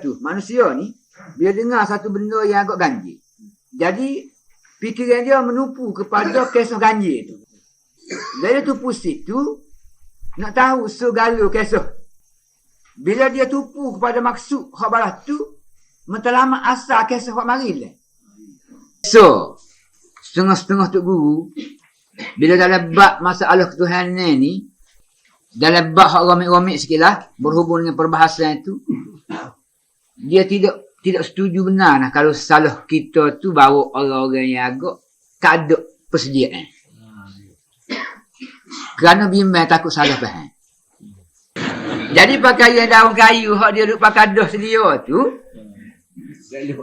satu. Manusia ni, bila dengar satu benda yang agak ganjil. Jadi, fikiran dia menupu kepada kisah ganjil tu. Bila dia tupu situ, nak tahu segala kisah. Bila dia tupu kepada maksud hak balas tu, mentalamat asal kisah hak mari lah. So, setengah-setengah Tok Guru, bila dalam bab masalah ketuhanan ni, dalam bab hak romik-romik sikit lah, berhubung dengan perbahasan itu, dia tidak setuju benar nah, kalau salah kita tu bawa orang-orang yang agak tak ada persediaan. Kerana bimbang takut salah faham. Jadi pakaian daun kayu hak dia duk pakai dah sedia tu,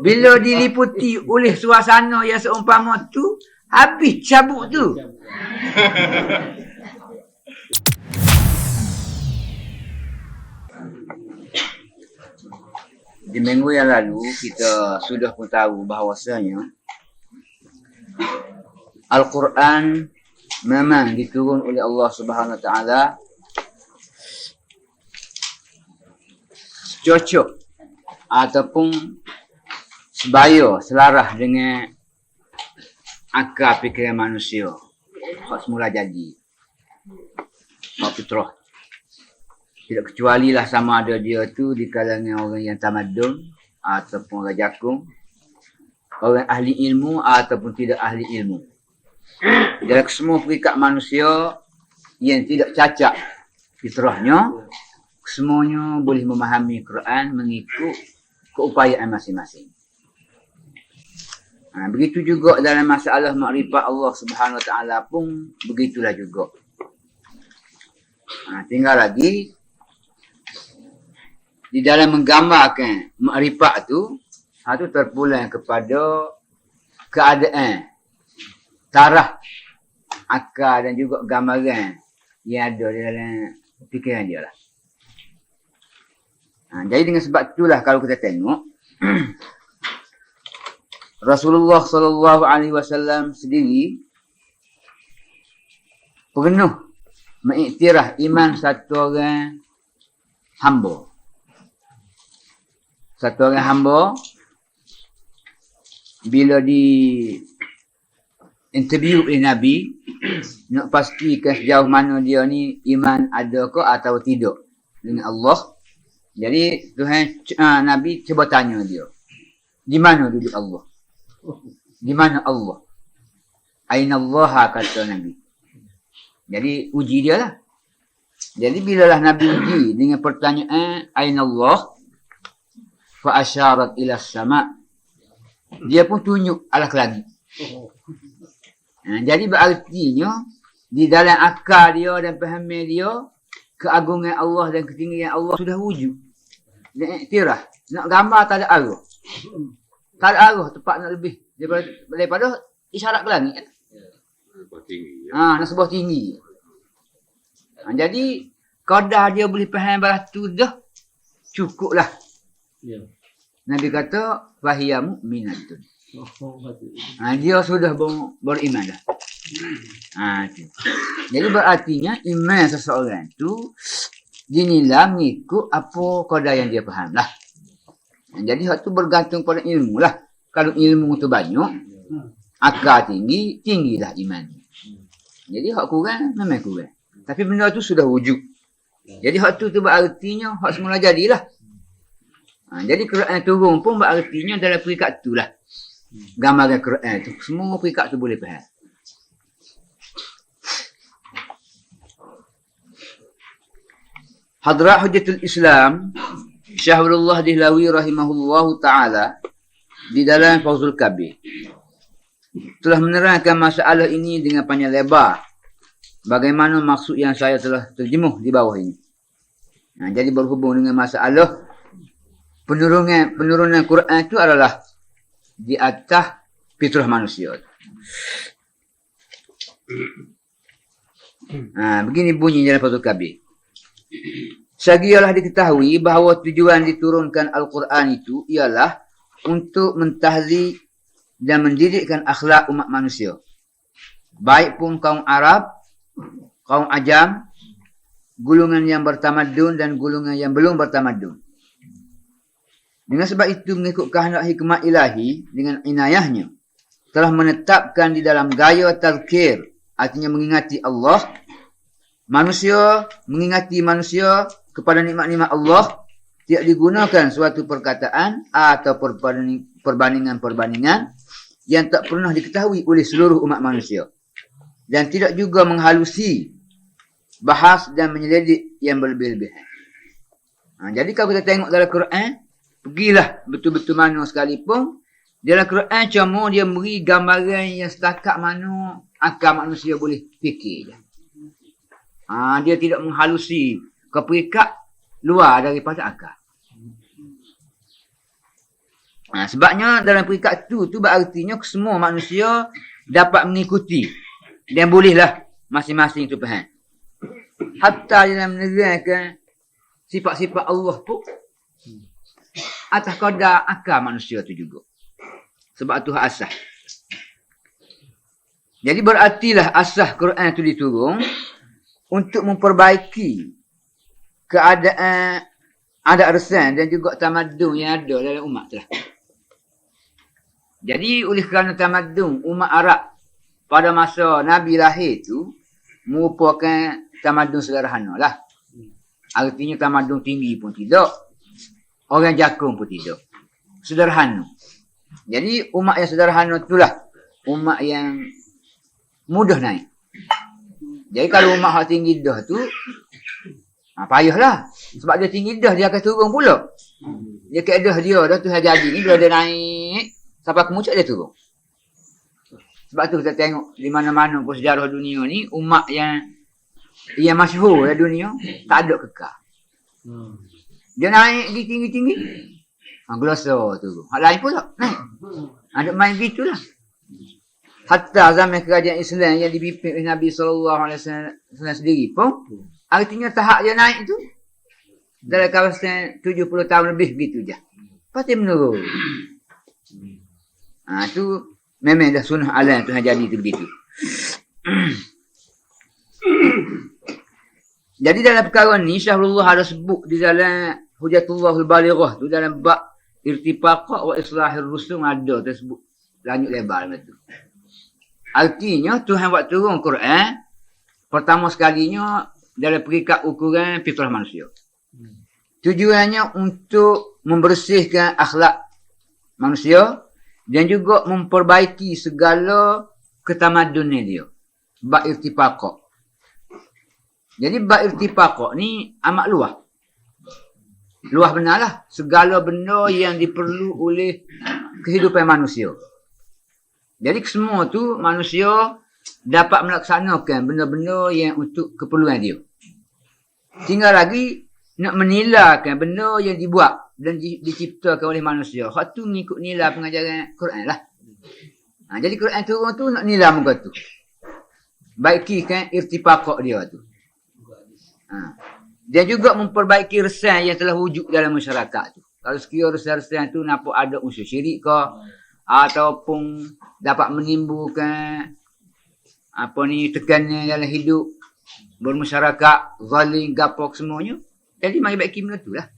bila diliputi oleh suasana yang seumpama tu, habis cabut tu. Di minggu yang lalu kita sudah pun tahu bahawasanya Al-Quran memang diturun oleh Allah Subhanahu Wa Taala cocok ataupun sebaya selarah dengan akal fikiran manusia hak semula jadi hak fitrah. Tidak kecuali lah sama ada dia tu di kalangan orang yang tamadun ataupun orang jakung, orang ahli ilmu ataupun tidak ahli ilmu. Dalam semua peringkat manusia yang tidak cacat fitrahnya, semuanya boleh memahami Quran mengikut keupayaan masing-masing. Begitu juga dalam masalah makrifat Allah Subhanahu Wa Taala pun begitulah juga. Tinggal lagi di dalam menggambarkan makrifat tu, itu terpulang kepada keadaan, taraf, akal dan juga gambaran yang ada di dalam fikiran dia lah. Jadi dengan sebab itulah kalau kita tengok Rasulullah sallallahu alaihi wasallam sendiri penuh mengiktiraf iman satu orang hamba. Satu orang hamba bila di interview oleh Nabi nak pastikan sejauh mana dia ni iman ada ke atau tidak dengan Allah. Jadi Tuhan Nabi cuba tanya dia, di mana duduk Allah? Di mana Allah? Aina Allah, kata Nabi. Jadi uji dia lah. Jadi bilalah Nabi uji dengan pertanyaan aina Allah, fa asyarat ila sama, dia pun tunjuk arah ke langit. Jadi berartinya di dalam akal dia dan pahaman dia keagungan Allah dan ketinggian Allah sudah wujud. Nak iktiraf, nak gambar tak ada arah. Tak ada arah tempat nak lebih daripada isyarat ke langit. Nak sebuah tinggi. Jadi kadar dia boleh faham balas tu dah cukuplah. Nabi kata fahiya mu'minatun. Dia sudah beriman dah. Jadi berartinya iman seseorang tu dinilai mengikut apa kadar yang dia faham lah. Jadi hak tu bergantung pada ilmu lah. Kalau ilmu tu banyak, akal tinggi, tinggilah iman. Jadi hak kurang, memang kurang. Tapi benda tu sudah wujud. Jadi hak tu berartinya hak semula jadilah. Jadi Quran turun pun berartinya dalam peringkat tu lah. Gambaran Quran tu. Semua peringkat tu boleh faham. Hadrat Hujjatul Islam Syahrullah Dihlawi rahimahullahu ta'ala di dalam Fawzul Kabir telah menerangkan masalah ini dengan panjang lebar. Bagaimana maksud yang saya telah terjemuh di bawah ini. Jadi berhubung dengan masalah penurunan Quran itu adalah di atas fitrah manusia. Begini bunyi dalam Fawzul Kabir. Segialah diketahui bahawa tujuan diturunkan Al-Quran itu ialah untuk mentahzi dan mendidikkan akhlak umat manusia. Baik pun kaum Arab, kaum Ajam, golongan yang bertamadun dan golongan yang belum bertamadun. Dengan sebab itu mengikut kehendak hikmah ilahi dengan inayahnya telah menetapkan di dalam gaya tazkir, artinya mengingati Allah, manusia mengingati manusia kepada nikmat-nikmat Allah, tidak digunakan suatu perkataan atau perbandingan-perbandingan yang tak pernah diketahui oleh seluruh umat manusia. Dan tidak juga menghalusi, bahas dan menyelidik yang berlebih-lebihan. Jadi kalau kita tengok dalam Quran, pergilah betul-betul mana sekalipun, dalam Quran cuma dia beri gambaran yang setakat mana akal manusia boleh fikir je. Dia tidak menghalusi ke peringkat luar daripada akal. Sebabnya dalam peringkat tu berartinya semua manusia dapat mengikuti dan bolehlah masing-masing tu faham. Hatta dalam menerangkan sifat-sifat Allah pun atas kadar akal manusia tu juga. Sebab tu asas. Jadi berartilah asas Quran tu diturun untuk memperbaiki keadaan adat resan dan juga tamadun yang ada dalam umat tu lah. Jadi oleh kerana tamadun umat Arab pada masa Nabi lahir tu merupakan tamadun sederhana lah. Artinya tamadun tinggi pun tidak. Orang jakung pun tidak. Sederhana. Jadi umat yang sederhana itulah umat yang mudah naik. Jadi kalau umat yang tinggi dah tu, payahlah. Sebab dia tinggi dah, dia akan turun pula. Dia keedah dia dah tu jadi ni, bila dia naik, sampai ke muncak dia turun. Sebab tu kita tengok di mana-mana pun sejarah dunia ni, umat yang masyhur dalam dunia, tak ada kekal. Dia naik pergi tinggi-tinggi. Gelosor tu. Hal lain pula naik. Ada main gitulah. Hatta zaman kerajaan Islam yang dipimpin oleh Nabi SAW sendiri pun, artinya tahap dia naik tu, dalam kawasan 70 tahun lebih begitu je. Pasti menurun. Tu memang dah sunnah alam tu yang jadi tu begitu. Jadi dalam perkara ni, Syahrullah ada sebut di dalam Hujatullahul Balighah tu, dalam bab irtifaqah wa islahir rusum ada tersebut lanjut lebar macam tu. Artinya Tuhan buat turun Quran pertama sekalinya dalam peringkat ukuran fitrah manusia. Tujuannya untuk membersihkan akhlak manusia dan juga memperbaiki segala ketamadunan dia. Bab irtifaqah. Jadi bab irtifaqah ni amat luas. Luas benarlah. Segala benda yang diperlu oleh kehidupan manusia. Jadi semua tu manusia dapat melaksanakan benda-benda yang untuk keperluan dia. Tinggal lagi nak menilaikan benda yang dibuat dan diciptakan oleh manusia. Hak tu mengikut nilai pengajaran Quran lah. Jadi Quran turun tu nak nilai muka tu. Baikikan irtifaqah dia tu. Dan juga memperbaiki resan yang telah wujud dalam masyarakat tu. Kalau sekiranya resan-resan tu nampak ada unsur syirik ke, ataupun dapat menimbulkan tekanan dalam hidup bermasyarakat, zalim, gapok semuanya. Jadi mari baiki benda tu lah.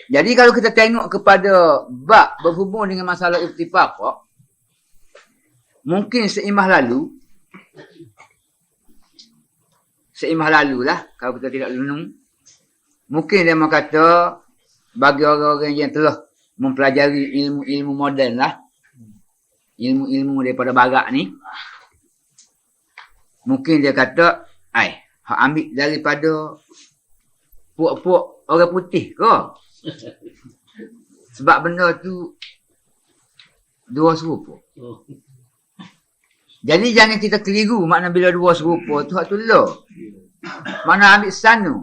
Jadi kalau kita tengok kepada bab berhubung dengan masalah irtifaqah, mungkin seimbah lalu lah, kalau kita tidak renung, mungkin dia mau kata bagi orang-orang yang telah mempelajari ilmu-ilmu moden lah, ilmu-ilmu daripada barat ni, mungkin dia kata, ambil daripada puak-puak orang putih ke? Sebab benda tu dua serupa. Jadi jangan kita keliru makna bila dua serupa tu hak tu lah. Mana ambil sana.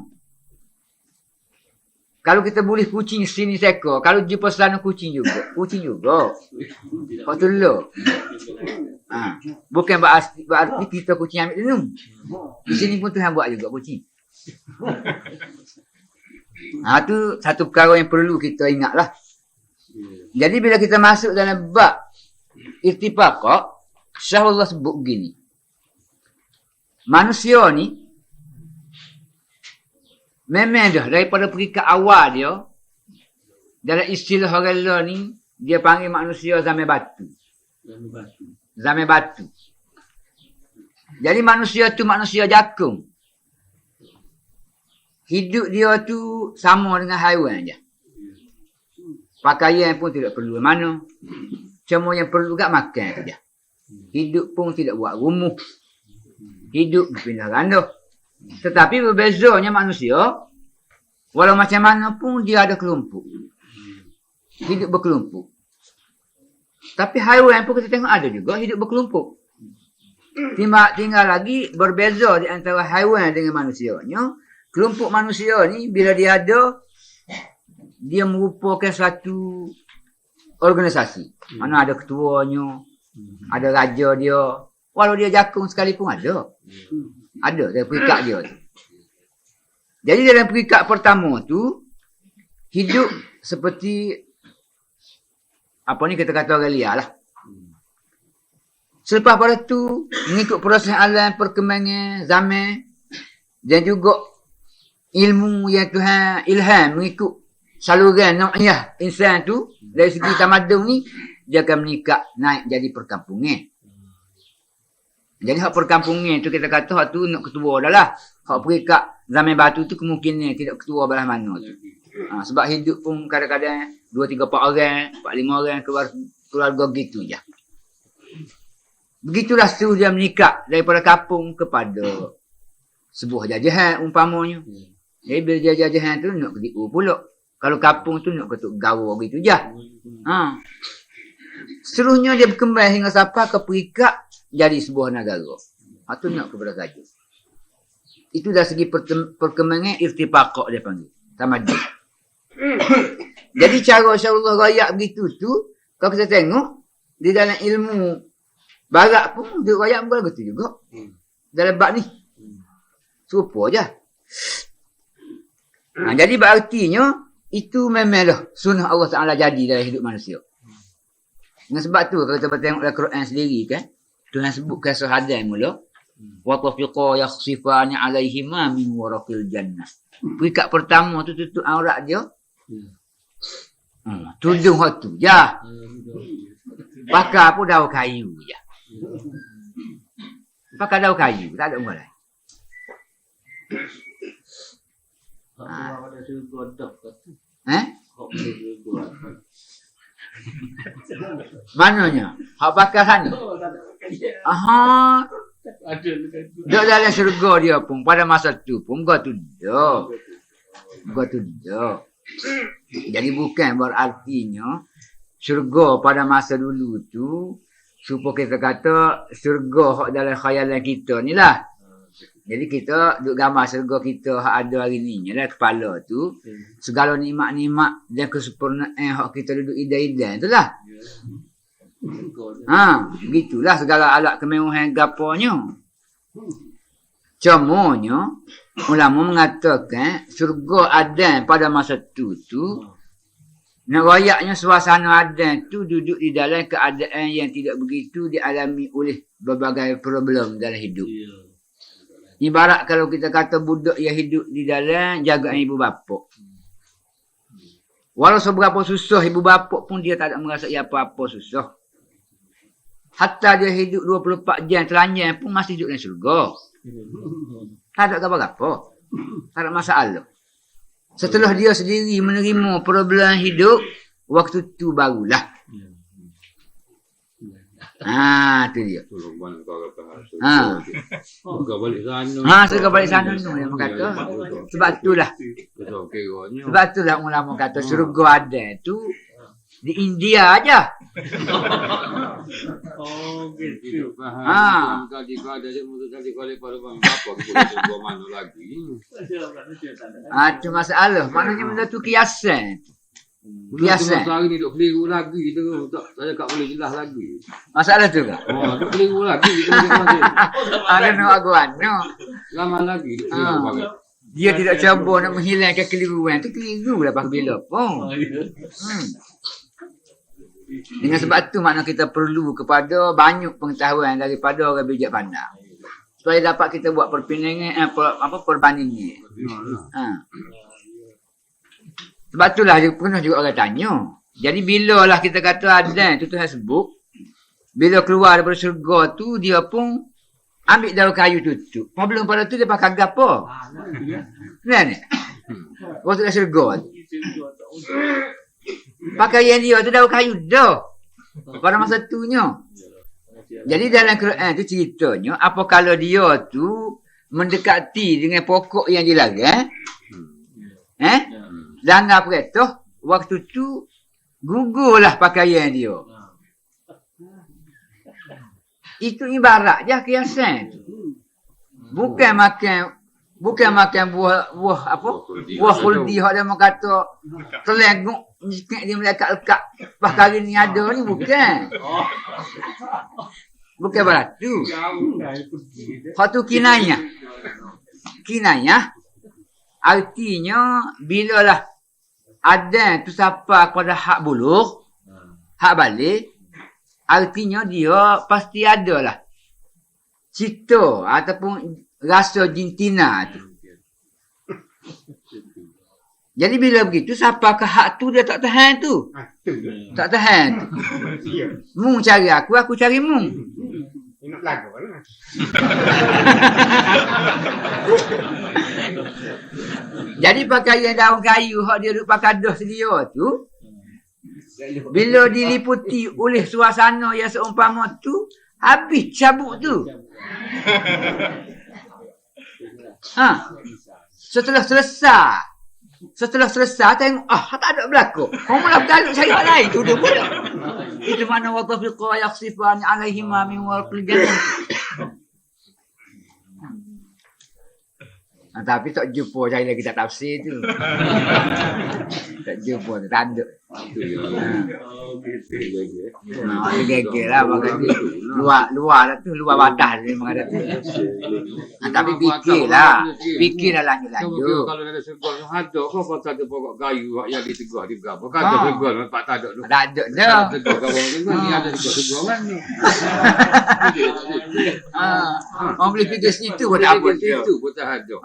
Kalau kita boleh kucing sini seekor, kalau jumpa sana kucing juga. Hak tu lah. Bukan berarti kita kucing ambil minum. Di sini pun Tuhan buat juga kucing. Tu satu perkara yang perlu kita ingatlah. Jadi bila kita masuk dalam bab irtifaqah, Syahrullah sebut begini. manusia ni memang dah daripada perikat awal dia dalam istilah orang lain ni dia panggil manusia zaman batu. Zaman batu. Jadi manusia tu manusia jakung. Hidup dia tu sama dengan haiwan je. Pakaian pun tidak perlu mana. Cuma yang perlu kat makan saja. Hidup pun tidak buat rumah. Hidup berpindah ganda. Tetapi berbezanya manusia, walau macam mana pun dia ada kelompok. Hidup berkelompok. Tapi haiwan pun kita tengok ada juga hidup berkelompok. Tinggal lagi berbeza di antara haiwan dengan manusianya. Kelompok manusia ni bila dia ada, dia merupakan satu organisasi. Mana ada ketuanya, ada raja dia. Walau dia jakung sekalipun ada. Ada dalam perikat dia tu. Jadi dalam perikat pertama tu, hidup seperti apa ni kita kata orang liar lah. Selepas pada tu, mengikut proses alam perkembangan zaman dan juga ilmu yang Tuhan ilham mengikut saluran nau'iyah insan tu, dari segi tamadun ni, dia akan meningkat naik jadi perkampungan. Jadi hak perkampungan tu kita kata hak tu nak ketua dah lah. Hak perikat zaman batu tu kemungkinan tidak ketua belah mana tu. Sebab hidup pun kadang-kadang 2, 3, 4 orang, 4, 5 orang keluarga gitu je. Begitulah seterus dia meningkat daripada kampung kepada sebuah jajahan umpamanya. Jadi bila jajahan tu nak ketipu pula. Kalau kampung tu nak ketuk gawa gitu je. Seterusnya dia berkembang hingga sampai ke perikat jadi sebuah negara. Itu nak kepada raja. Itu dari segi perkembangan irtifaqah dia panggil. Tamadun. Jadi cara Syarullah rakyat begitu tu, kalau kita tengok, di dalam ilmu barat pun, dia rakyat pun begitu juga. Dalam bab ni. Serupa je. Jadi berartinya, itu memanglah sunnah Allah Ta'ala jadi dalam hidup manusia. Dengan sebab tu, kalau kita tengok dalam Quran sendiri kan, Tuhan sebutkan sahadan mula, وَطَفِقَا يَخْصِفَانِ عَلَيْهِمَا مِنْ وَرَقِ الْجَنَّةِ. Perikat pertama tu tutup aurat dia. Tudung hak tu je. Pakai pun daun kayu je. Pakai daun kayu, tak ada orang lain. Mananya? Hak pakai sana? Dia dalam syurga dia pun pada masa tu pun gua tu dah. Jadi bukan berartinya syurga pada masa dulu tu supaya kita kata syurga hak dalam khayalan kita ni lah. Jadi kita duk gambar syurga kita hak ada hari ni dalam kepala tu segala nikmat-nikmat dan kesempurnaan hak kita duduk idam-idam tu lah. Begitulah segala alat kemewahan gaponya. Cumanya ulama mengatakan syurga Adan pada masa tu nak rayaknya suasana Adan tu duduk di dalam keadaan yang tidak begitu dialami oleh berbagai problem dalam hidup. Ibarat kalau kita kata budak yang hidup di dalam jagaan ibu bapa. Walau seberapa susah ibu bapa pun dia tak ada merasai apa-apa susah. Hatta dia hidup 24 jam telanjang pun masih hidup dalam syurga. Tak ada apa-apa. Tak ada masalah. Setelah dia sendiri menerima problem hidup, waktu tu barulah. Tu dia. Surga balik sana tu yang kata. Sebab itulah. Sebab itulah ulama kata syurga ada tu di India aja. Gitu. Itu masalah. Maknanya benda tu kiasan. Kiasan. Hari ni duk keliru lagi tu. Saya tak boleh jelas lagi. Masalah tu ke? Duk keliru lagi. Ada nak aguan. Lama lagi duk keliru. Dia tidak cuba nak menghilangkan keliruan. Tu keliru lah pas bila pun. Dengan sebab tu makna kita perlu kepada banyak pengetahuan daripada orang bijak pandang. supaya dapat kita buat perbandingan perbandingan. Ha. Sebab itulah pernah juga orang tanya. Jadi bila lah kita kata adzan tu Tuhan sebut, bila keluar daripada syurga tu dia pun ambil daun kayu tutup. Problem pada tu dia pakai apa? Kan? Waktu dah syurga tu. Pakaian dia tu daun kayu dah. Pada masa tunya. Jadi dalam Quran tu ceritanya apa kalau dia tu mendekati dengan pokok yang dilarang, langgar perintah, waktu tu gugurlah pakaian dia. Itu ibarat je kiasan tu. Bukan makan buah apa? Buah khuldi hak dia kata telengok sikit dia melekat-lekat perkara ni ada ni bukan. Bukan beratu. Hak tu kinayah. Kinayah artinya bila lah ada tu siapa kepada hak buluh, hak balik, artinya dia pasti ada lah cita ataupun rasa jintina tu. Jadi bila begitu, siapa ke hak tu dia tak tahan tu. Tak tahan tu. Mung cari aku cari mung. Nak lagu lah. Jadi pakaian daun kayu hak dia duduk pakai dah sedia tu, bila diliputi oleh suasana yang seumpama tu, habis cabut tu. Ha. Setelah selesai tengok tak ada berlaku. Kau mula bergaluk cari hal lain tu dia pula. Itu mana wa tafiqa yakhsifani alaihim min warqil jannah. Tapi tak jumpa cari lagi tak tafsir tu. Tak jumpa tu, tak ada. Gegel lah makan dia. Luar lah tu, luar batas dia memang ada tu. Tapi fikirlah lanjut. Kalau ada sergol yang ada, kau pasal ada pokok kayu yang ditegah di berapa? Kan ada sergol, tak ada tu. Tak ada dah. Tegah kawan kan ni ada sergol kan ni. Orang boleh fikir situ pun tak apa. Situ pun tak ada.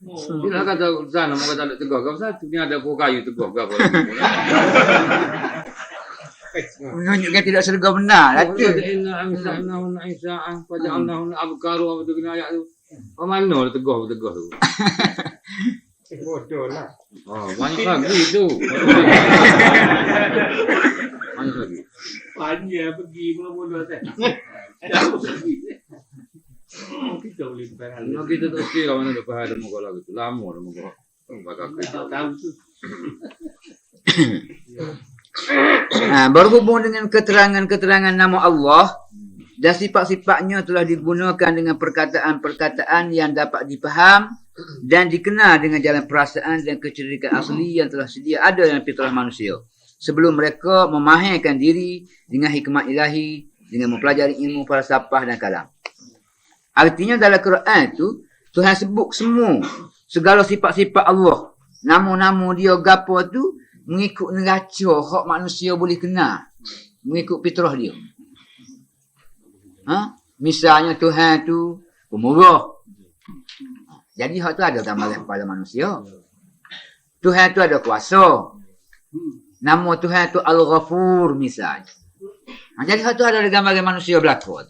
Bila kata sana mau kata tegak kau satu ni ada pokok kayu tegak kau. Menunjukkan tidak serga benar lah tu. Inna Isa faja'alnahu abkaru apa tu kena ayat tu. Mana tegak tu. Bodoh lah. Banyak lagi tu. Banyak lagi. Banyak pergi mula-mula tak. Kita boleh berani. Nak kita tu sikit mana dah faham muka lagu tu. Lama dah muka. Bakal kita tahu tu. Berhubung dengan keterangan-keterangan nama Allah dan sifat-sifatnya telah digunakan dengan perkataan-perkataan yang dapat dipaham dan dikenal dengan jalan perasaan dan kecerdikan asli yang telah sedia ada dalam fitrah manusia. Sebelum mereka memahirkan diri dengan hikmat ilahi, dengan mempelajari ilmu falsafah dan kalam. Artinya dalam Quran tu, Tuhan sebut semua, segala sifat-sifat Allah. Nama-nama dia gapo tu, mengikut neraca hak manusia boleh kenal. Mengikut fitrah dia. Misalnya Tuhan tu, pemurah. Jadi hak tu ada gambaran kepada manusia. Tuhan tu ada kuasa. Nama Tuhan tu Al-Ghafur misalnya. Jadi hak tu ada gambaran manusia berlaku.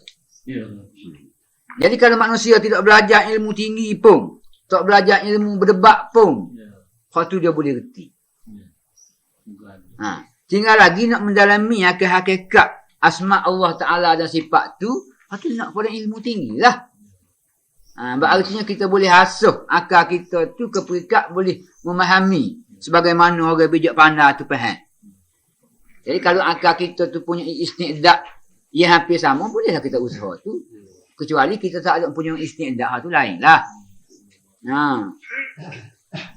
Jadi kalau manusia tidak belajar ilmu tinggi pun, tak belajar ilmu berdebat pun, hak tu dia boleh reti. Tinggal lagi nak mendalami hakikat asma Allah Ta'ala dan sifat tu, hak tu nak pada ilmu tinggi lah. Berartinya kita boleh hasuh akal kita tu ke peringkat boleh memahami sebagaimana orang bijak pandai tu faham. Jadi kalau akal kita tu punya istiqdat yang hampir sama, bolehlah kita usaha tu. Kecuali kita tak ada punya istiqdat tu lain lah.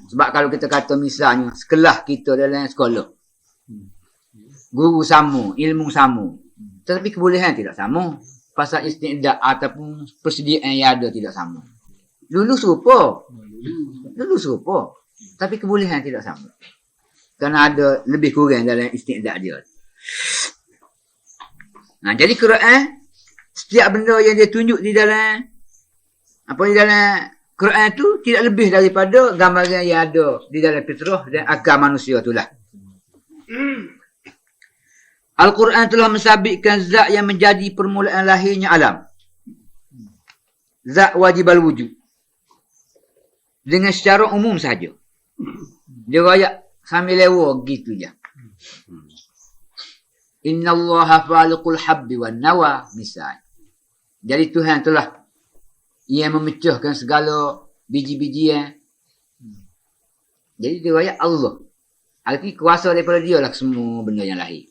Sebab kalau kita kata misalnya sekolah kita dalam sekolah, guru sama, ilmu sama, tetapi kebolehan tidak sama. Pasal istiqdat ataupun persediaan yang ada tidak sama. Dulu serupa, tapi kebolehan tidak sama. Kerana ada lebih kurang dalam istiqdat dia. Jadi Quran setiap benda yang dia tunjuk di dalam Quran tu tidak lebih daripada gambaran yang ada di dalam fitrah dan akal manusia itulah. Al-Quran telah mensabitkan zat yang menjadi permulaan lahirnya alam. Zat wajib al-wujud. Dengan secara umum saja. Dia rakyat sambil lewa gitu je. Inna Allaha faliqul habbi wan nawa misal. Jadi Tuhan telah yang memecahkan segala biji-bijian. Jadi dia rakyat Allah. Arti kuasa daripada dia lah semua benda yang lahir.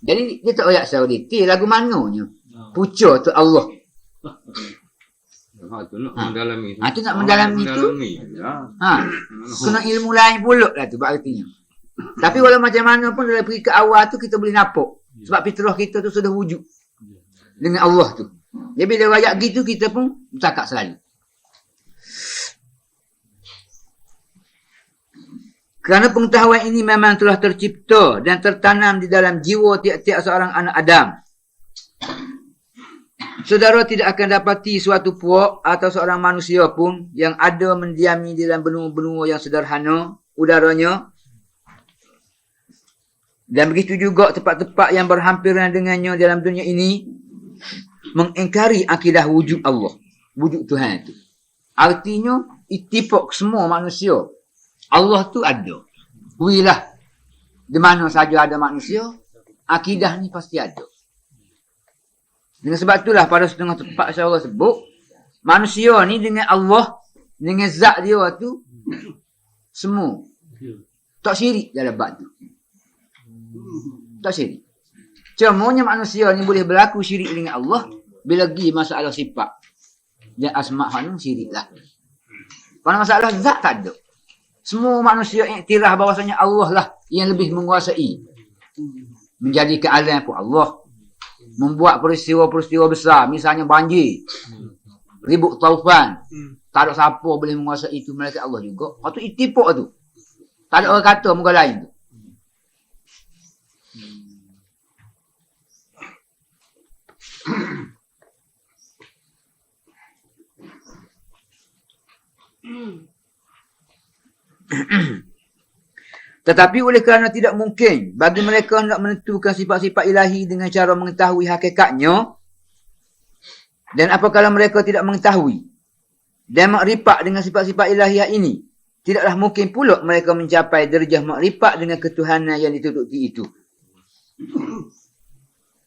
Jadi dia tak rakyat secara detail lagu mananya. Pucuk tu Allah. Tu nak mendalami. Tu nak mendalami tu. Kena ilmu lain pula lah tu artinya. Tapi walau macam mana pun dalam peringkat awal tu kita boleh nampak. Sebab fitrah kita tu sudah wujud. Dengan Allah tu. Jadi bila rakyat gitu kita pun bercakap selalu. Kerana pengetahuan ini memang telah tercipta dan tertanam di dalam jiwa tiap-tiap seorang anak Adam. Saudara tidak akan dapati suatu puak atau seorang manusia pun yang ada mendiami dalam benua-benua yang sederhana, udaranya. Dan begitu juga tempat-tempat yang berhampiran dengannya dalam dunia ini, mengingkari akidah wujud Allah. Wujud Tuhan itu. Artinya, ittifaq semua manusia. Allah tu ada. Huilah. Di mana saja ada manusia, akidah ni pasti ada. Dengan sebab itulah pada setengah tempat saya sebut, manusia ni dengan Allah, dengan zat dia tu, semua. Tak syirik dalam bab tu. Tak syirik. Cumanya manusia ni boleh berlaku syirik dengan Allah, bila pergi masalah sifat. Dan asma' hanum syirik lah. Pada masalah zat tak ada. Semua manusia iktiraf bahawasanya Allah lah yang lebih menguasai. Menjadikan alam pun Allah. Membuat peristiwa-peristiwa besar. Misalnya banjir. Ribut taufan. Tak ada siapa boleh menguasai itu. Malaikat Allah juga. Lepas tu ittifaq tu. Tak ada orang kata muka lain tu. Tetapi oleh kerana tidak mungkin bagi mereka nak menentukan sifat-sifat ilahi dengan cara mengetahui hakikatnya, dan apabila mereka tidak mengetahui dan makrifat dengan sifat-sifat ilahiyah ini, tidaklah mungkin pula mereka mencapai derajah makrifat dengan ketuhanan yang ditutupi itu.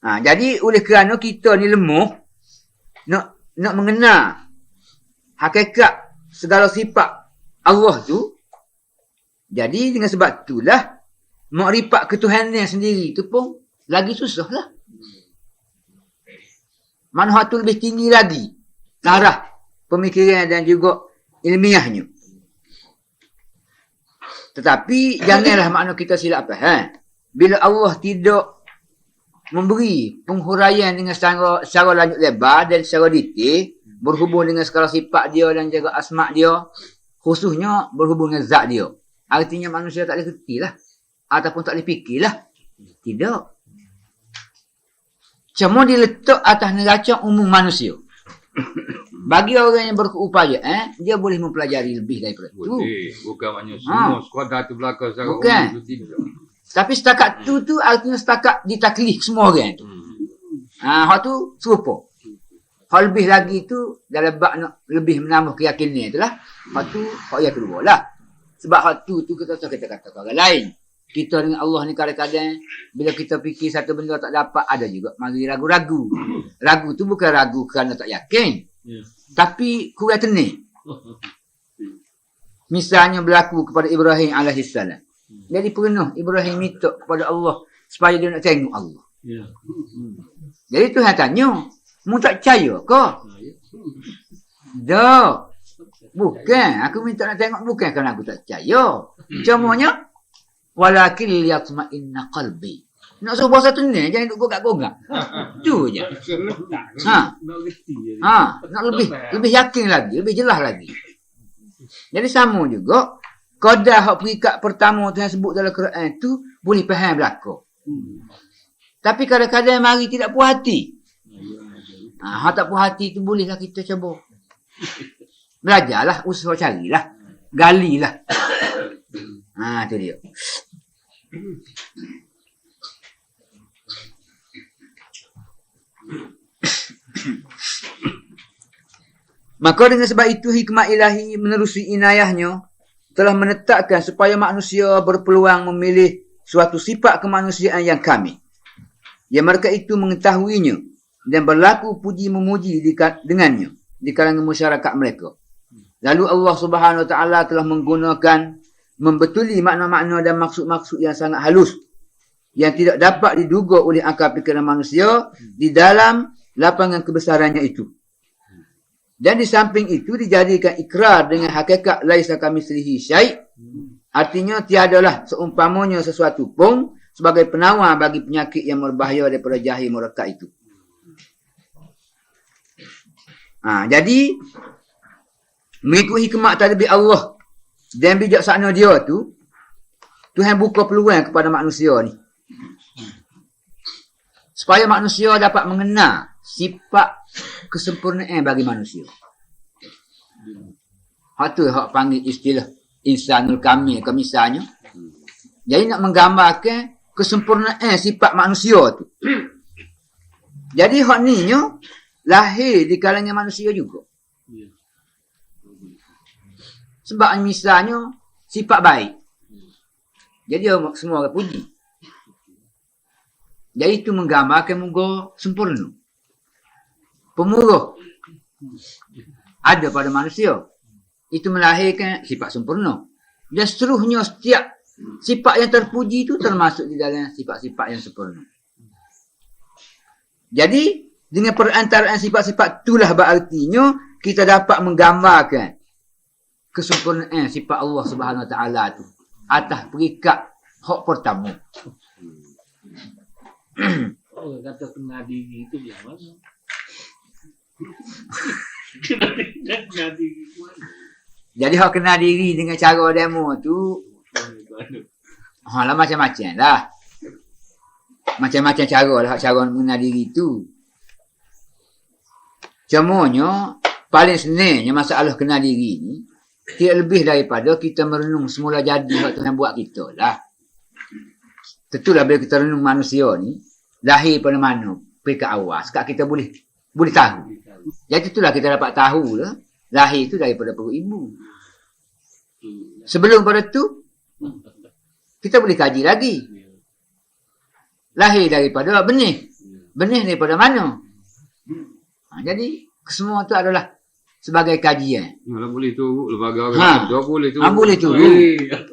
Jadi oleh kerana kita ni lemah nak mengenal hakikat segala sifat Allah tu, jadi dengan sebab itulah makrifat ketuhanan sendiri tu pun lagi susah lah. Manhaj tu lebih tinggi lagi taraf pemikiran dan juga ilmiahnya. Tetapi janganlah makna kita silap faham. Bila Allah tidak memberi penghuraian dengan secara lanjut lebar dan secara detail berhubung dengan segala sifat dia dan juga asma' dia, khususnya berhubung dengan zat dia. Artinya manusia tak boleh kerti lah. Ataupun tak boleh fikir lah. Tidak. Cuma diletak atas neraca umum manusia. Bagi orang yang berupaya, dia boleh mempelajari lebih daripada itu. Bukan maknanya semua sekadar tu belakang secara bukan. umum tu tidak. Tapi setakat tu artinya setakat ditaklif semua orang tu. Hak tu serupa. Hal lebih lagi tu dalam bab nak lebih menambah keyakinan itulah. Hak tu hak yang kedua lah. Sebab hal tu kita kata orang lain. Kita dengan Allah ni kadang-kadang bila kita fikir satu benda tak dapat, ada juga mari ragu-ragu. Ragu tu bukan ragu kerana tak yakin. Tapi kurang tenang. Misalnya berlaku kepada Ibrahim alaihissalam. Jadi pernah Ibrahim minta kepada Allah supaya dia nak tengok Allah. Jadi Tuhan tanya, mu tak percaya ke? Dah. Bukan, aku minta nak tengok bukan kerana aku tak percaya. Cumanya walakin liyatma'inna qalbi. Nak suruh puasa tenang, jangan duk gogak-gogak. Tu je. Nak lebih yakin lagi, lebih jelas lagi. Jadi sama juga qadar hak peringkat pertama Tuhan sebut dalam Quran tu boleh faham belaka. Tapi kadang-kadang mari tidak puas hati. Hak tak puas hati tu bolehlah kita cuba. Belajarlah, usaha carilah. Galilah. Tu dia. Maka dengan sebab itu hikmah ilahi menerusi inayahnya telah menetapkan supaya manusia berpeluang memilih suatu sifat kemanusiaan yang kamil. Yang mereka itu mengetahuinya dan berlaku puji memuji dengannya di kalangan masyarakat mereka. Lalu Allah Subhanahu Wa Taala telah menggunakan membetuli makna-makna dan maksud-maksud yang sangat halus yang tidak dapat diduga oleh akal fikiran manusia di dalam lapangan kebesarannya itu. Dan di samping itu dijadikan ikrar dengan hakikat laisa kamitslihi syai'. Artinya tiadalah seumpamanya sesuatu pun sebagai penawar bagi penyakit yang berbahaya daripada jahil murakkab itu. Jadi mengikut hikmat tadbir Allah dan bijaksana dia tu, Tuhan buka peluang kepada manusia ni. Supaya manusia dapat mengenal sifat kesempurnaan bagi manusia. Hak tu hak panggil istilah insanul kamil ke misalnya. Jadi nak menggambarkan kesempurnaan sifat manusia tu. Jadi hak ni nya lahir di kalangan manusia juga. Sebab misalnya sifat baik. Jadi semua orang puji. Jadi itu menggambarkan muka sempurna. Pemurah ada pada manusia. Itu melahirkan sifat sempurna. Dan seterusnya setiap sifat yang terpuji itu termasuk di dalam sifat-sifat yang sempurna. Jadi dengan perantaraan sifat-sifat itulah berartinya kita dapat menggambarkan kesempurnaan sifat Allah Subhanahu Wa Taala tu atas peringkat hak pertama. Oh, kata kenal diri itu yang mana? Kenal diri mana? Jadi hak kenal diri dengan cara demo tu lah macam-macam lah. Macam-macam cara lah cara mengenal diri tu. Cumanya paling senangnya masalah kenal diri ni tidak lebih daripada kita merenung semula jadi hak Tuhan buat kita lah. Tentulah bila kita renung manusia ni lahir pada mana peringkat awal. Sekarang kita boleh tahu. Jadi itulah kita dapat tahu lah. Lahir itu daripada perut ibu. Sebelum pada tu kita boleh kaji lagi. Lahir daripada benih. Benih daripada mana? Jadi semua tu adalah sebagai kajian. Kalau boleh tu lembaga orang tu boleh tu. Boleh tu.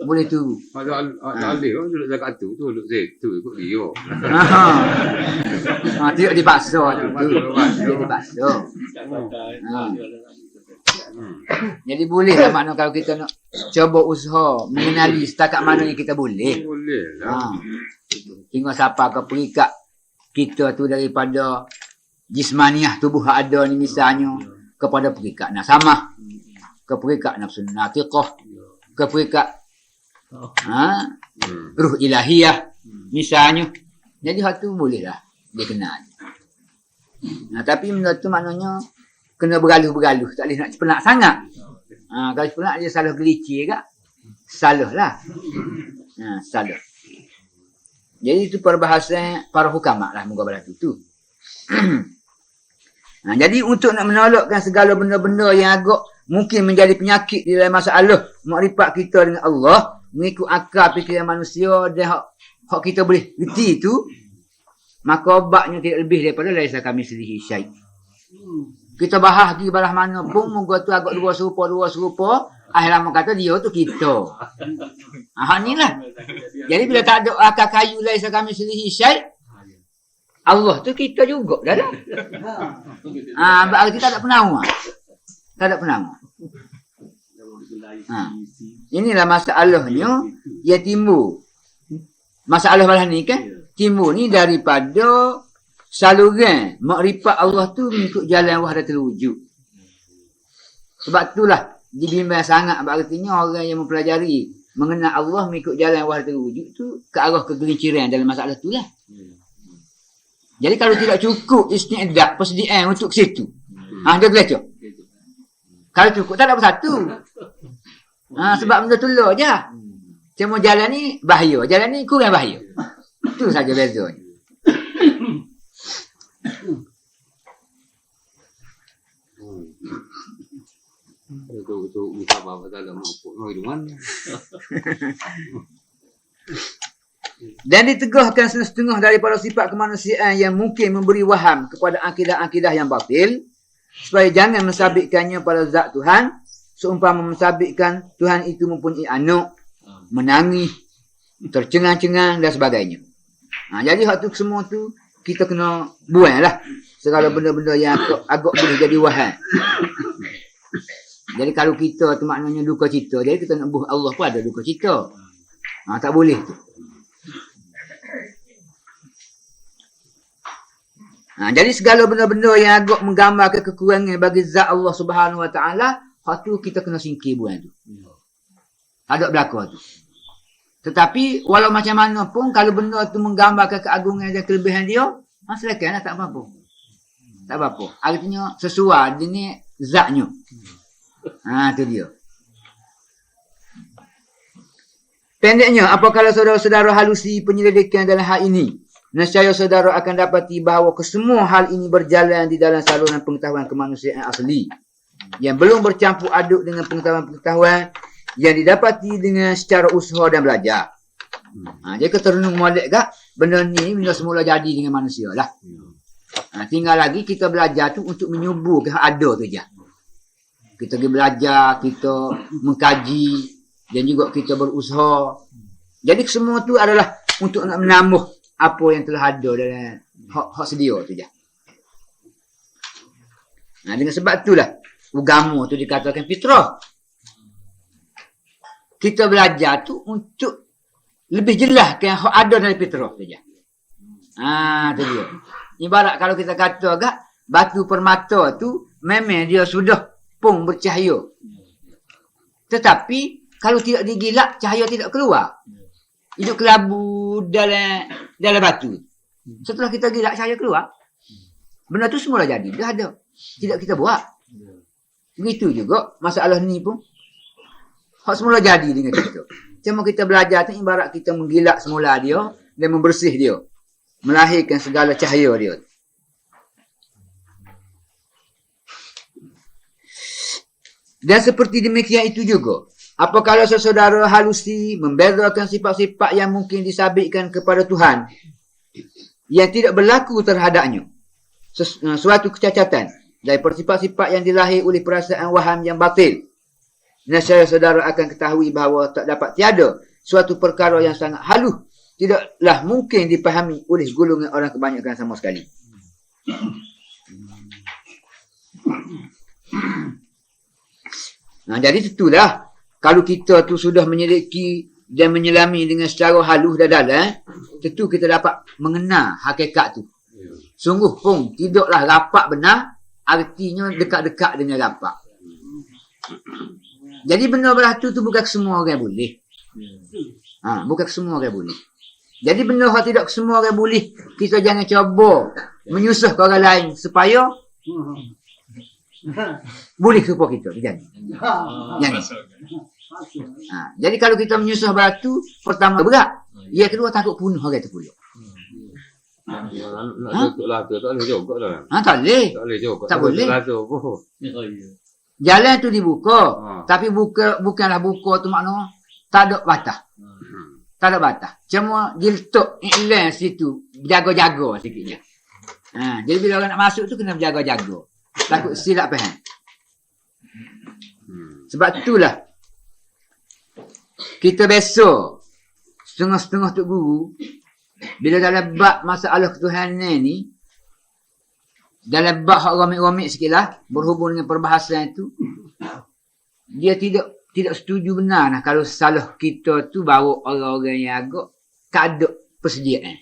Boleh tu. Ada alih orang duduk dekat tu duduk situ ikut dia. Tidak dipaksa tu. Tidak dipaksa. Jadi boleh lah makna kalau kita nak cuba usaha mengenali setakat mana yang kita boleh. Boleh lah. Tengok siapa ke peringkat kita tu daripada jismaniah tubuh ada ni misalnya kepada peringkat nasamah, ke peringkat nafsu natiqah, ke peringkat ruh ilahiyah misalnya. Jadi hal tu bolehlah dia kenal. Tapi benda tu maknanya kena bergaluh-bergaluh, tak boleh nak cepat sangat. Kalau cepat dia salah gelicir ke? Salah lah. Salah. Jadi itu perbahasan para hukama lah muka balas tu. Jadi untuk nak menolakkan segala benda-benda yang agak mungkin menjadi penyakit di dalam masalah makrifat kita dengan Allah, mengikut akal fikiran manusia dan hak kita boleh reti tu, maka obatnya tidak lebih daripada laisa kamitslihi syai'. Kita bahas pergi balas mana pun muka tu agak dua serupa, akhirnya kata dia tu kita. Ni lah. Jadi bila tak ada akal kayu laisa kamitslihi syai', Allah tu kita juga dah. Berarti tak ada penawar. Tak ada penawar. Inilah masalahnya yang timbul. Masalah balas ni kan timbul ni daripada saluran makrifat Allah tu mengikut jalan wahdatul wujud. Sebab itulah dibimbang sangat berartinya orang yang mempelajari mengenal Allah mengikut jalan wahdatul wujud tu ke arah kegelinciran dalam masalah tu lah. Jadi kalau tidak cukup isti'dak, persediaan untuk situ. Dia gelecok. Kalau cukup tak ada apa satu. Sebab benda tulur je. Cuma jalan ni bahaya. Jalan ni kurang bahaya. Itu saja bezanya. Itu buka apa dalam hidupan. Dan diteguhkan setengah daripada sifat kemanusiaan yang mungkin memberi waham kepada akidah-akidah yang batil, supaya jangan mensabitkannya pada zat Tuhan, seumpama mensabitkan Tuhan itu mempunyai anak, menangis, tercengang-cengang dan sebagainya. Jadi hak tu semua tu kita kena buang lah segala benda-benda yang agak boleh jadi waham. Jadi kalau kita tu maknanya duka cita, jadi kita nak buh Allah pun ada duka cita. Tak boleh tu. Jadi segala benda-benda yang agak menggambarkan kekurangan bagi zat Allah Subhanahu Wa Taala, hak tu kita kena singkir buang tu. Tak ada berlaku tu. Tetapi walau macam mana pun kalau benda tu menggambarkan keagungan dan kelebihan dia, silakanlah, tak apa-apa. Tak apa-apa. Artinya sesuai dengan zatnya. Tu dia. Pendeknya, apabila saudara-saudara halusi penyelidikan dalam hal ini, nescaya saudara akan dapati bahawa kesemua hal ini berjalan di dalam saluran pengetahuan kemanusiaan asli yang belum bercampur aduk dengan pengetahuan-pengetahuan yang didapati dengan secara usaha dan belajar. Jadi kita renung molek gak, benda ni benda semula jadi dengan manusia lah. Tinggal lagi kita belajar tu untuk menyubur ke ada tu je. Kita pergi belajar, kita mengkaji dan juga kita berusaha. Jadi semua tu adalah untuk nak menambah apa yang telah ada dalam hak sedia tu je. Dengan sebab itulah agama tu dikatakan fitrah. Kita belajar tu untuk lebih jelas ke yang ada dalam fitrah tu je. Tu dia. Ibarat kalau kita kata agak batu permata tu memang dia sudah pun bercahaya. Tetapi kalau tidak digilak, cahaya tidak keluar. Hidup kelabu dalam batu. Setelah kita gilak, cahaya keluar. Benda tu semula jadi. Dah ada. Tidak kita buat. Begitu juga masalah ni pun. Hak semula jadi dengan kita. Cuma kita belajar tu ibarat kita menggilak semula dia dan membersih dia. Melahirkan segala cahaya dia. Dan seperti demikian itu juga, apabila saudara halusi membezakan sifat-sifat yang mungkin disabitkan kepada Tuhan yang tidak berlaku terhadapnya, suatu kecacatan daripada sifat-sifat yang dilahir oleh perasaan waham yang batil, nescaya saudara akan ketahui bahawa tak dapat tiada suatu perkara yang sangat halus tidaklah mungkin dipahami oleh golongan orang kebanyakan sama sekali. Jadi itulah kalau kita tu sudah menyelidiki dan menyelami dengan secara halus dan dalam, tentu kita dapat mengenal hakikat tu. Sungguh pun tidaklah rapat benar, artinya dekat-dekat dengan rapat. Jadi benda beratu tu bukan semua orang boleh. Bukan semua orang boleh. Jadi benda yang tidak semua orang boleh, kita jangan cuba menyusah ke orang lain supaya boleh supaya kita. Jangan. Jadi kalau kita menyusah batu, pertama berat. Yang kedua takut bunuh orang tu pula. Nak tutup lagu tak boleh juga lah. Tak boleh. Tak boleh juga. Tak boleh. Jalan tu dibuka. Tapi bukanlah buka tu makna tak ada batas. Tak ada batas. Cuma dia letak iklan situ. Berjaga-jaga sikitnya. Jadi bila orang nak masuk tu kena berjaga-jaga. Takut silap faham. Sebab itulah kita biasa setengah-setengah Tok Guru bila dalam bab masalah ketuhanan ni, dalam bab hak romik-romik sikitlah berhubung dengan perbahasan itu, dia tidak setuju benar nah kalau salah kita tu bawa orang-orang yang agak tak ada persediaan.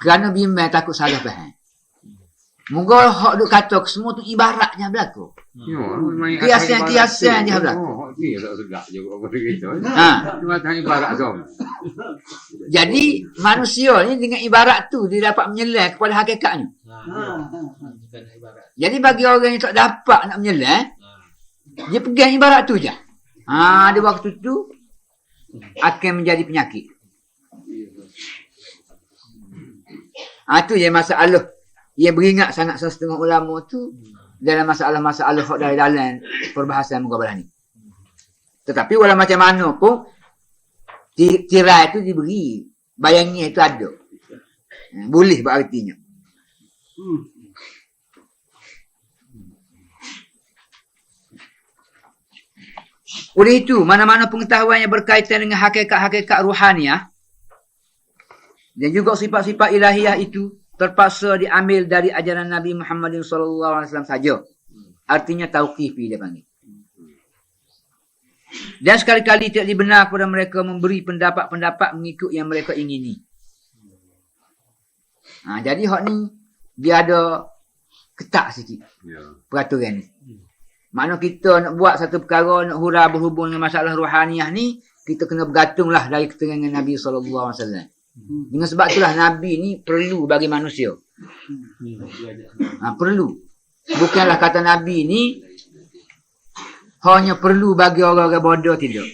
Kerana bimbang takut salah faham. Moga hak duk kata semua tu ibaratnya berlaku. Ya, main Kiasan-kiasan je berlaku. Oh, ni tak sedap je apa kita. Ha. Cuma tanya ibarat sama. Jadi manusia ni dengan ibarat tu dia dapat menyelai kepada hakikatnya. Bukan ibarat. Jadi bagi orang yang tak dapat nak menyelai, dia pegang ibarat tu je. Di waktu tu akan menjadi penyakit. Tu je masalah yang beringat sangat setengah ulama tu dalam masalah-masalah hak dari dalam perbahasan mukabalah ni. Tetapi walau macam mana pun tirai tu diberi, bayangnya itu ada. Boleh berartinya. Oleh itu, mana-mana pengetahuan yang berkaitan dengan hakikat-hakikat ruhaniah dan juga sifat-sifat ilahiyah itu terpaksa diambil dari ajaran Nabi Muhammad SAW saja. Artinya tauqifi dia panggil. Dan sekali-kali tidak dibenar kepada mereka memberi pendapat-pendapat mengikut yang mereka ingini. Jadi hak ni dia ada ketak sikit peraturan ni. Makna kita nak buat satu perkara, nak hura berhubung dengan masalah ruhaniah ni, kita kena bergantunglah dari keterangan Nabi SAW. Dengan sebab itulah Nabi ni perlu bagi manusia. Perlu. Bukanlah kata Nabi ni hanya perlu bagi orang-orang bodoh, tidak.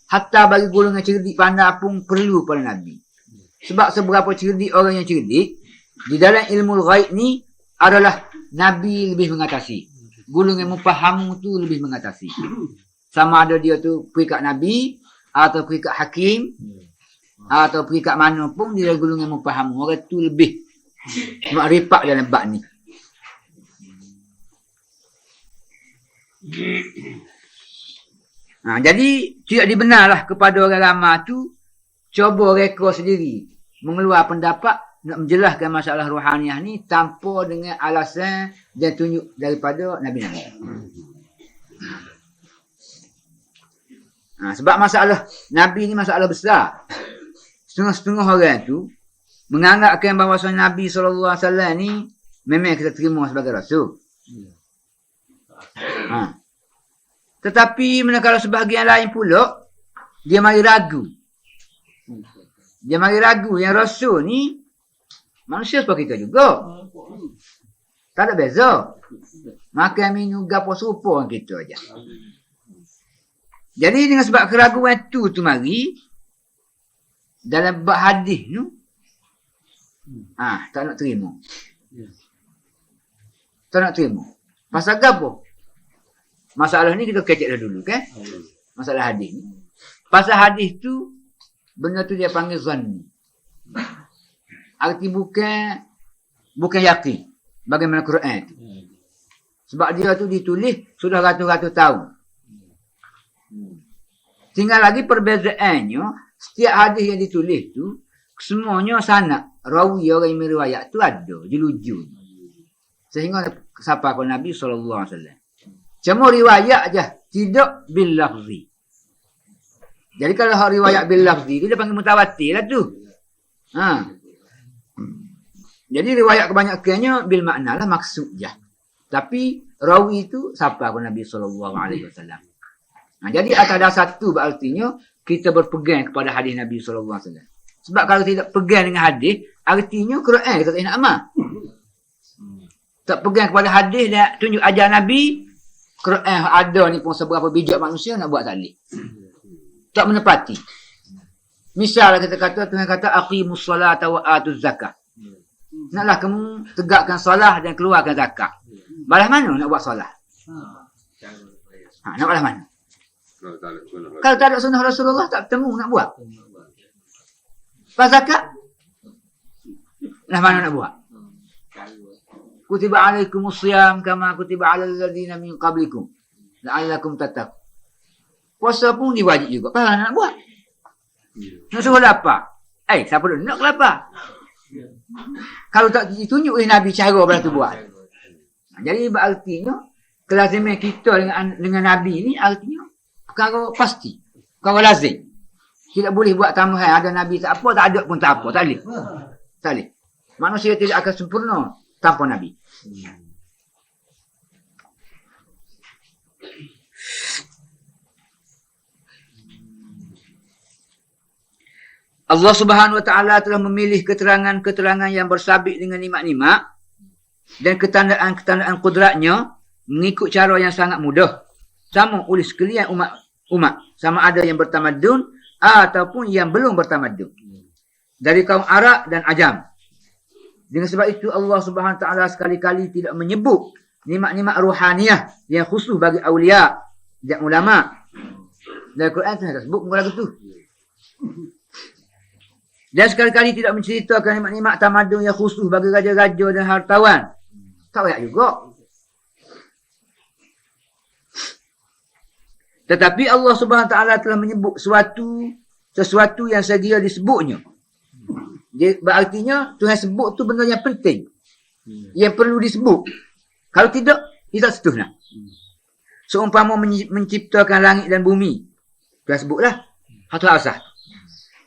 Hatta bagi golongan cerdik pandai pun perlu pada Nabi. Sebab seberapa cerdik orang yang cerdik, di dalam ilmu ghaib ni adalah Nabi lebih mengatasi. Golongan mufaham tu lebih mengatasi. Sama ada dia tu peringkat Nabi atau peringkat Hakim atau peringkat mana pun dia golongan mufaham. Orang tu lebih makrifat dalam bab ni. Jadi tidak dibenarlah kepada orang ramai tu cuba reka sendiri mengeluar pendapat nak menjelaskan masalah ruhaniah ni tanpa dengan alasan dan tunjuk daripada Nabi-Nabi. Sebab masalah Nabi ni masalah besar. Setengah-setengah orang tu menganggapkan bahawa Nabi SAW ni memang kita terima sebagai Rasul. Tetapi manakala sebahagian lain pula dia mari ragu. Dia mari ragu yang Rasul ni manusia seperti kita juga. Tak ada beza. Makan minum gapo serupa dengan kita aja. Jadi dengan sebab keraguan tu mari dalam bab hadis tu tak nak terima. Tak nak terima. Pasal gapo? Masalah ni kita kecek dah dulu kan? Masalah hadis ni. Pasal hadis tu benda tu dia panggil zanni. Arti bukan yakin bagaimana Quran tu. Sebab dia tu ditulis sudah ratus-ratus tahun. Tinggal lagi perbezaannya, setiap hadis yang ditulis tu semuanya sanad, rawi orang yang meriwayat tu ada, jeluju. Sehingga sampai kepada Nabi SAW. Cuma riwayat aja, tidak bil lafzi. Jadi kalau riwayat bil lafzi, dia panggil mutawatir lah tu. Jadi riwayat kebanyakannya bil makna lah, maksud je. Tapi rawi itu siapa pun Nabi SAW. Jadi atas dasar tu berartinya kita berpegang kepada hadis Nabi SAW. Sebab kalau tidak pegang dengan hadis, artinya Quran kita tak nak amal. Tak pegang kepada hadis dan tunjuk ajar Nabi, Quran ada ni pun seberapa bijak manusia nak buat taklid. Tak menepati. Misal kita kata, Tuhan kata aqimus salata wa atuz zakah. Naklah kamu tegakkan solah dan keluarkan zakat. Balas mana nak buat solah? Nak balas mana? Kalau tak ada sunnah Rasulullah tak bertemu nak buat. Pas zakat? Lah mana nak buat? Kutiba alaikumus siyam kama kutiba alal ladzina min qablikum la'allakum tattaqun. Puasa pun diwajib juga. Pas nak buat. Nak suruh lapar. Siapa dulu nak lapar? Kalau tak ditunjuk oleh Nabi cara benda tu buat. Jadi berartinya kelaziman kita dengan Nabi ni artinya perkara pasti, perkara lazim. Tidak boleh buat tambahan. Ada Nabi tak apa, tak ada pun tak apa. Tak boleh. Tak boleh. Manusia tidak akan sempurna tanpa Nabi. Allah Subhanahu Wa Taala telah memilih keterangan-keterangan yang bersabit dengan nikmat-nikmat dan ketandaan-ketandaan kudratnya mengikut cara yang sangat mudah. Sama oleh sekalian umat sama ada yang bertamadun ataupun yang belum bertamadun. Dari kaum Arab dan Ajam. Dengan sebab itu Allah Subhanahu Wa Taala sekali-kali tidak menyebut nikmat-nikmat ruhaniyah yang khusus bagi awliya dan ulama. Dalam Quran tu sebut muka lagu tu. Dan sekali-kali tidak menceritakan nikmat-nikmat tamadun yang khusus bagi raja-raja dan hartawan. Tak payah juga. Tetapi Allah Subhanahu Wa Taala telah menyebut sesuatu yang sedia disebutnya. Dia berartinya Tuhan sebut tu benda yang penting. Yang perlu disebut. Kalau tidak, dia tak setuju. Seumpama menciptakan langit dan bumi. Tuhan sebutlah. Hatu asah.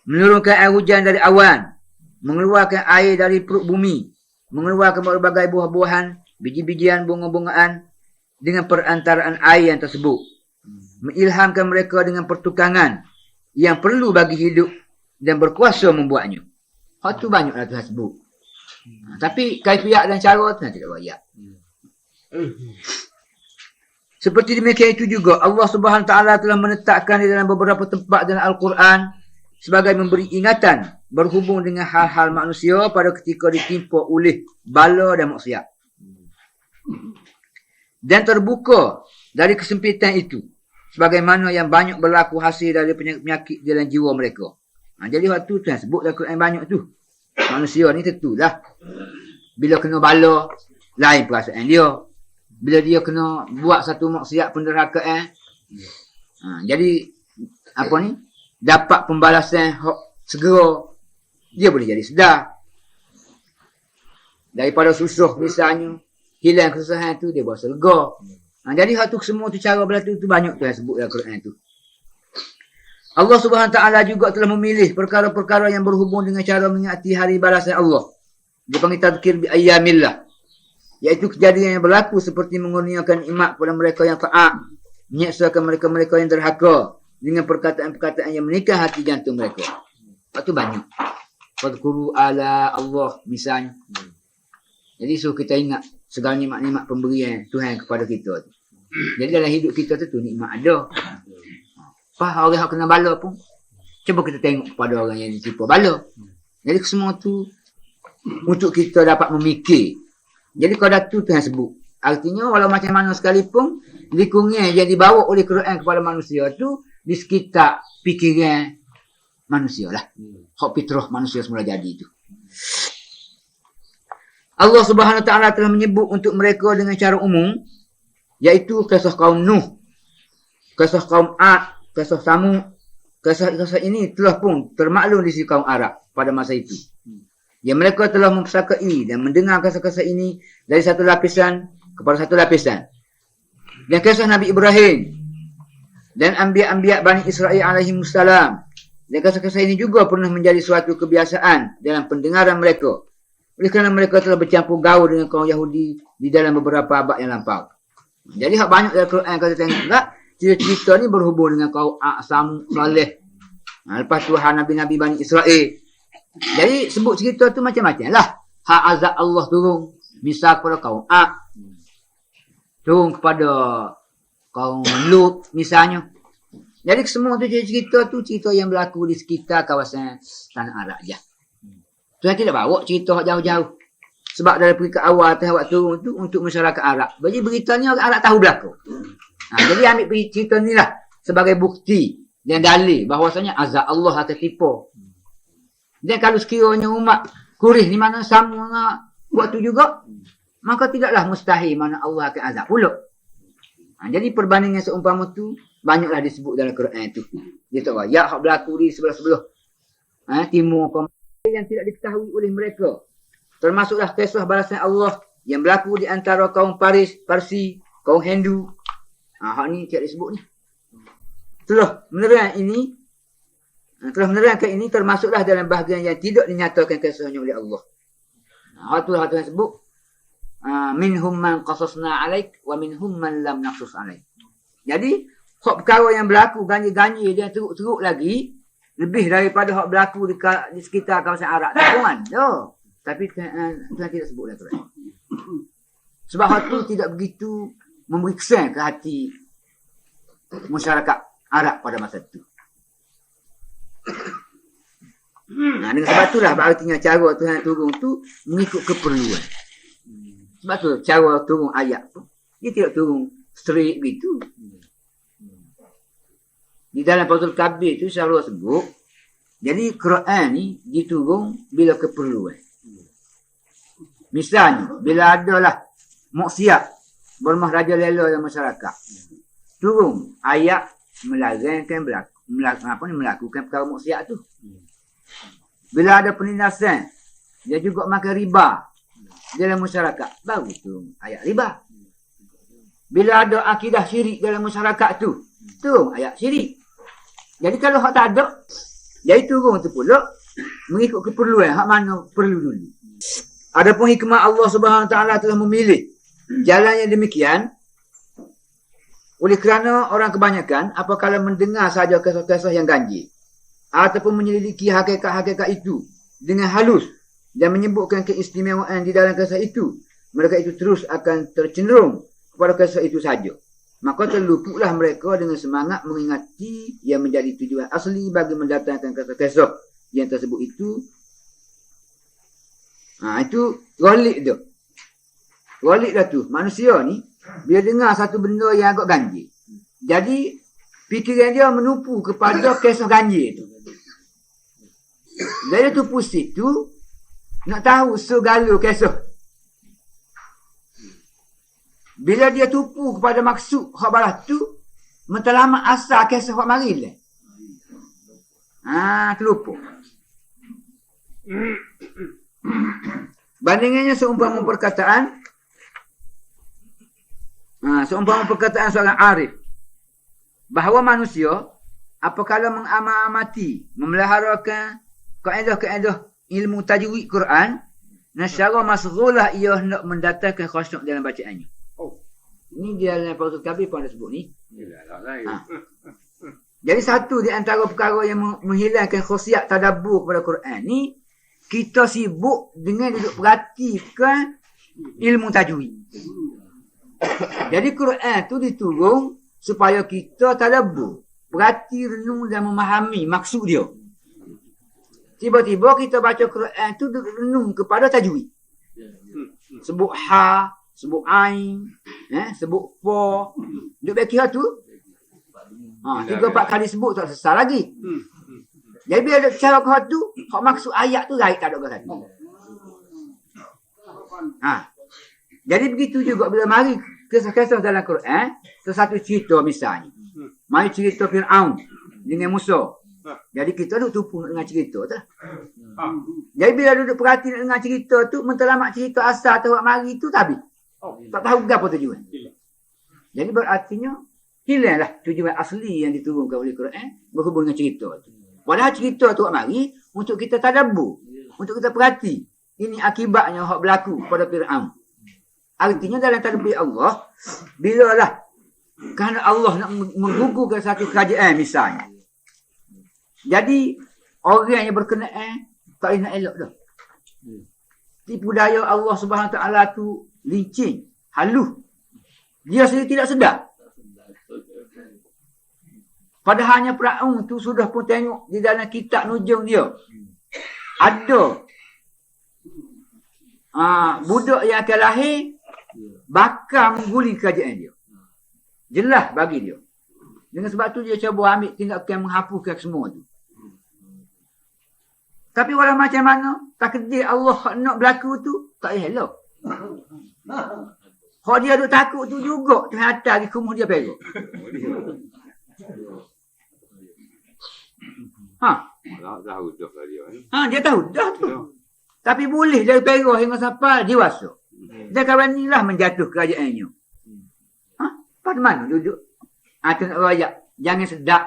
Menurunkan air hujan dari awan. Mengeluarkan air dari perut bumi. Mengeluarkan berbagai buah-buahan, biji-bijian, bunga-bungaan. Dengan perantaraan air yang tersebut. Mengilhamkan mereka dengan pertukangan. Yang perlu bagi hidup. Dan berkuasa membuatnya. Hal tu banyaklah Tuhan sebut. Tapi kaifiat dan cara Tuhan tidak banyak. Seperti demikian itu juga Allah Subhanahu Wa Taala telah menetapkan di dalam beberapa tempat dalam Al-Quran sebagai memberi ingatan berhubung dengan hal-hal manusia pada ketika ditimpa oleh bala dan maksiat. Dan terbuka dari kesempitan itu sebagaimana yang banyak berlaku hasil dari penyakit dalam jiwa mereka. Jadi waktu tu yang sebut dalam Quran banyak tu. Manusia ni tentulah bila kena bala lain perasaan dia. Bila dia kena buat satu maksiat penderhakaan. Jadi apa ni? Dapat pembalasan segera. Dia boleh jadi sedar. Daripada susah misalnya. Hilang kesusahan tu dia berasa lega. Jadi hak tu semua tu cara berlaku tu banyak tu yang sebut dalam Quran tu. Allah Subhanahu Wa Taala juga telah memilih perkara-perkara yang berhubung dengan cara mengingati hari balasan Allah. Dia panggil tadhkir bi ayyamillah. Iaitu kejadian yang berlaku seperti mengurniakan nikmat kepada mereka yang taat, menyeksakan mereka-mereka yang derhaka dengan perkataan-perkataan yang menikah hati jantung mereka. Itu banyak. Fadhkuru ala Allah misalnya. Jadi suruh kita ingat segala nikmat-nikmat pemberian Tuhan kepada kita. Jadi dalam hidup kita tu nikmat ada. Orang yang kena bala pun cuba kita tengok kepada orang yang ditipu bala. Jadi semua tu untuk kita dapat memikir. Jadi kalau tu Tuhan sebut. Artinya walau macam mana sekalipun lingkungan yang dibawa oleh Quran kepada manusia tu di sekitar fikiran manusia lah. Hak fitrah manusia semula jadi tu. Allah Subhanahu Wa Taala telah menyebut untuk mereka dengan cara umum iaitu kisah kaum Nuh, kisah kaum Ad, kisah Samud. Kisah ini telah pun termaklum di sisi kaum Arab pada masa itu. Yang mereka telah mempersakai dan mendengar kisah-kisah ini dari satu lapisan kepada satu lapisan. Dan kisah Nabi Ibrahim dan Anbiya-Anbiya Bani Israel alaihimussalam. Dan kisah-kisah ini juga pernah menjadi suatu kebiasaan dalam pendengaran mereka. Oleh kerana mereka telah bercampur gaul dengan kaum Yahudi di dalam beberapa abad yang lampau. Jadi hak banyak dalam Quran kalau tengok tak, cerita-cerita ni berhubung dengan kaum Samud, Saleh. Lepas tu Nabi-Nabi Bani Israel. Jadi sebut cerita tu macam-macam lah. Hak azab Allah turun. Misal kepada kaum turun kepada kaum Lut misalnya. Jadi semua tu cerita yang berlaku di sekitar kawasan tanah Arab je. Tuhan tidak bawa cerita jauh-jauh. Sebab dari pergi ke awal Tuhan waktu turun tu untuk masyarakat Arab. Jadi beritanya orang Arab tahu berlaku. Jadi ambil cerita ni lah sebagai bukti dan dalil bahawasanya azab Allah akan tipu. Dan kalau sekiranya umat Quraisy di mana sama waktu juga, maka tidaklah mustahil mana Allah akan azab pula. Jadi perbandingan seumpama tu banyaklah disebut dalam Quran tu. Dia tahu ya hak berlaku di sebelah-sebelah timur yang tidak diketahui oleh mereka. Termasuklah kisah balasan Allah yang berlaku di antara kaum Parsi, kaum Hindu. Hak ni tidak disebut ni. Telah menerangkan ini termasuklah dalam bahagian yang tidak dinyatakan kisahnya oleh Allah. Hak tu Tuhan sebut. minhum man qasasna alaik wa minhum man lam naqsus alaik. Jadi hak perkara yang berlaku ganjil-ganjil dia teruk-teruk lagi lebih daripada hak berlaku di sekitar kawasan Arab tu kan. Tapi Tuhan tidak sebut dalam Quran. Sebab hal tu tidak begitu memberi kesan ke hati masyarakat Arab pada masa itu. Dengan sebab itulah berartinya cara Tuhan turun tu mengikut keperluan. Sebab tu cara turun ayat tu dia tidak turun straight begitu. Di dalam Fathul Kabir tu saya sebut, jadi Quran ni diturun bila keperluan. Misalnya bila adalah maksiat bermah raja lela dalam masyarakat, turun ayat melarangkan melakukan perkara maksiat tu. Bila ada penindasan, dia juga makan riba dalam masyarakat, baru turun ayat riba. Bila ada akidah syirik dalam masyarakat tu, turun ayat syirik. Jadi kalau hak tak ada, jadi turun tu pula mengikut keperluan hak mana perlu dulu. Adapun hikmah Allah Subhanahu Wa Taala telah memilih jalan yang demikian oleh kerana orang kebanyakan apabila mendengar saja kisah-kisah yang ganjil ataupun menyelidiki hakikat-hakikat itu dengan halus dan menyebutkan keistimewaan di dalam kisah itu, mereka itu terus akan tercenderung kepada kisah itu saja. Maka terluputlah mereka dengan semangat mengingati yang menjadi tujuan asli bagi mendatangkan kisah-kisah yang tersebut itu. Itu galik tu. Galik dah tu. Manusia ni, bila dengar satu benda yang agak ganjil, jadi fikiran dia menupu kepada kisah ganjil tu. Dia tu pusing tu, nak tahu segala kisah. Bila dia tupu kepada maksud hak balas tu, mentelamak asal kisah hak mari lah. Terlupa. Bandingannya seumpama perkataan seorang arif bahawa manusia apabila mengamati, memeliharakan kaedah-kaedah ilmu tajwid Quran, nasyara masghulah ia hendak mendatangkan khusyuk dalam bacaannya. Ini dia dalam Fathul Kabir pun ada sebut ni. Jadi satu di antara perkara yang menghilangkan khusyuk tadabbur kepada Quran ni, kita sibuk dengan duduk perhatikan ilmu tajwid. Jadi Quran tu diturun supaya kita tadabbur, perhati, renung dan memahami maksud dia. Tiba-tiba kita baca Quran tu duduk renung kepada tajwid. Sebut ha, sebut ain, sebut fa. Duduk baca tu 3-4 kali sebut tak selesai lagi. Jadi bila ada cara kau tu, hak maksud ayat tu right tak ada kata. Jadi begitu juga bila mari kisah-kisah dalam Quran, satu cerita misalnya. Mari cerita Fir'aun dengan Musa. Jadi kita duduk tupu dengan cerita tu. Jadi bila duduk perhati dengan cerita tu, mentelamak cerita asal tu hak mari tu tak habis. Tak tahu apa tujuan. Jadi berartinya hilanglah tujuan asli yang diturunkan oleh Quran berhubung dengan cerita tu. Padahal cerita tu mari untuk kita tadabbur, untuk kita perhati. Ini akibatnya hak berlaku pada Fir'aun. Artinya dalam tadbir Allah, bilalah kerana Allah nak menggugurkan satu kerajaan misalnya. Jadi orang yang berkenaan tak nak elok dah. Tipu daya Allah Subhanahu Wa Taala tu licin, halus. Dia sendiri tidak sedar. Padahalnya Fir'aun tu sudah pun tengok di dalam kitab nujung dia. Ada budak yang akan lahir bakal mengguli kerajaan dia. Jelas bagi dia. Dengan sebab tu dia cuba ambil tindakan menghapuskan semua tu. Tapi walau macam mana, takdir Allah nak berlaku tu tak elok. Kalau dia duk takut tu juga Tuhan hantar di kumur dia pergi. Tahu dah dia. Dia tahu dah tu. Tapi boleh dari perah hingga sampai dewasa. Dia kawan inilah menjatuh kerajaannya. Pada mana duduk? Tu nak rakyat. Jangan sedap.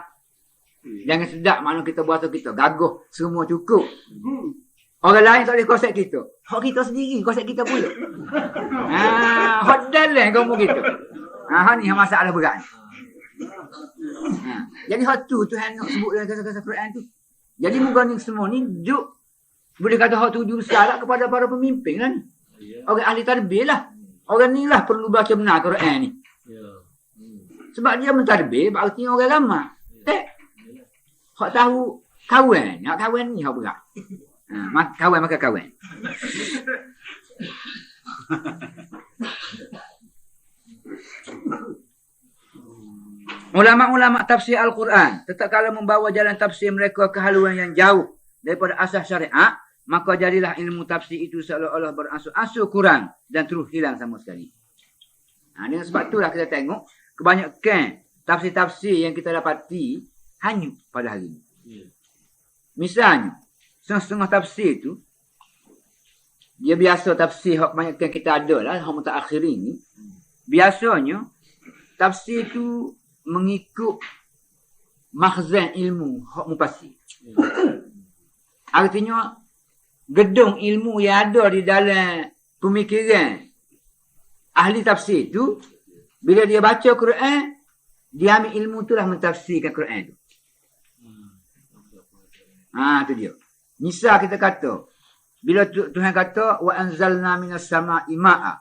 Jangan sedap mana kita buat kita. Gagah. Semua cukup. Orang lain tak boleh konsep kita. Hak kita sendiri, konsep kita pula. Hak dalam kamu gitu. Ni masalah berat. Jadi hak tu Tuhan nak sebut dalam kisah-kisah Quran tu. Jadi moga ni semua ni duk boleh kata hak tu jurusalah kepada para pemimpin lah ni. Orang ahli tarbiyah lah. Orang ni lah perlu baca benar Quran ni. Sebab dia mentarbiyah berarti orang ramah. Hak tahu kawan. Hak kawan ni hak berat. Kawan maka kawan. Ulama-ulama tafsir Al-Quran tetap kalau membawa jalan tafsir mereka ke haluan yang jauh daripada asas syariat, maka jadilah ilmu tafsir itu seolah-olah beransur-ansur kurang dan terus hilang sama sekali. Dengan sebab itulah kita tengok kebanyakan tafsir-tafsir yang kita dapati hanyut pada hari ini. Misalnya, setengah-setengah tafsir tu, dia biasa tafsir hak kebanyakan kita ada lah, hak mutaakhirin ni. Biasanya, tafsir tu mengikut makhzan ilmu hak mufassir. Artinya, gedung ilmu yang ada di dalam pemikiran ahli tafsir tu, bila dia baca Quran, dia ambil ilmu tu lah mentafsirkan Quran tu. Tu dia. Misal kita kata, bila Tuhan kata, wa anzalna minas sama'i ma'a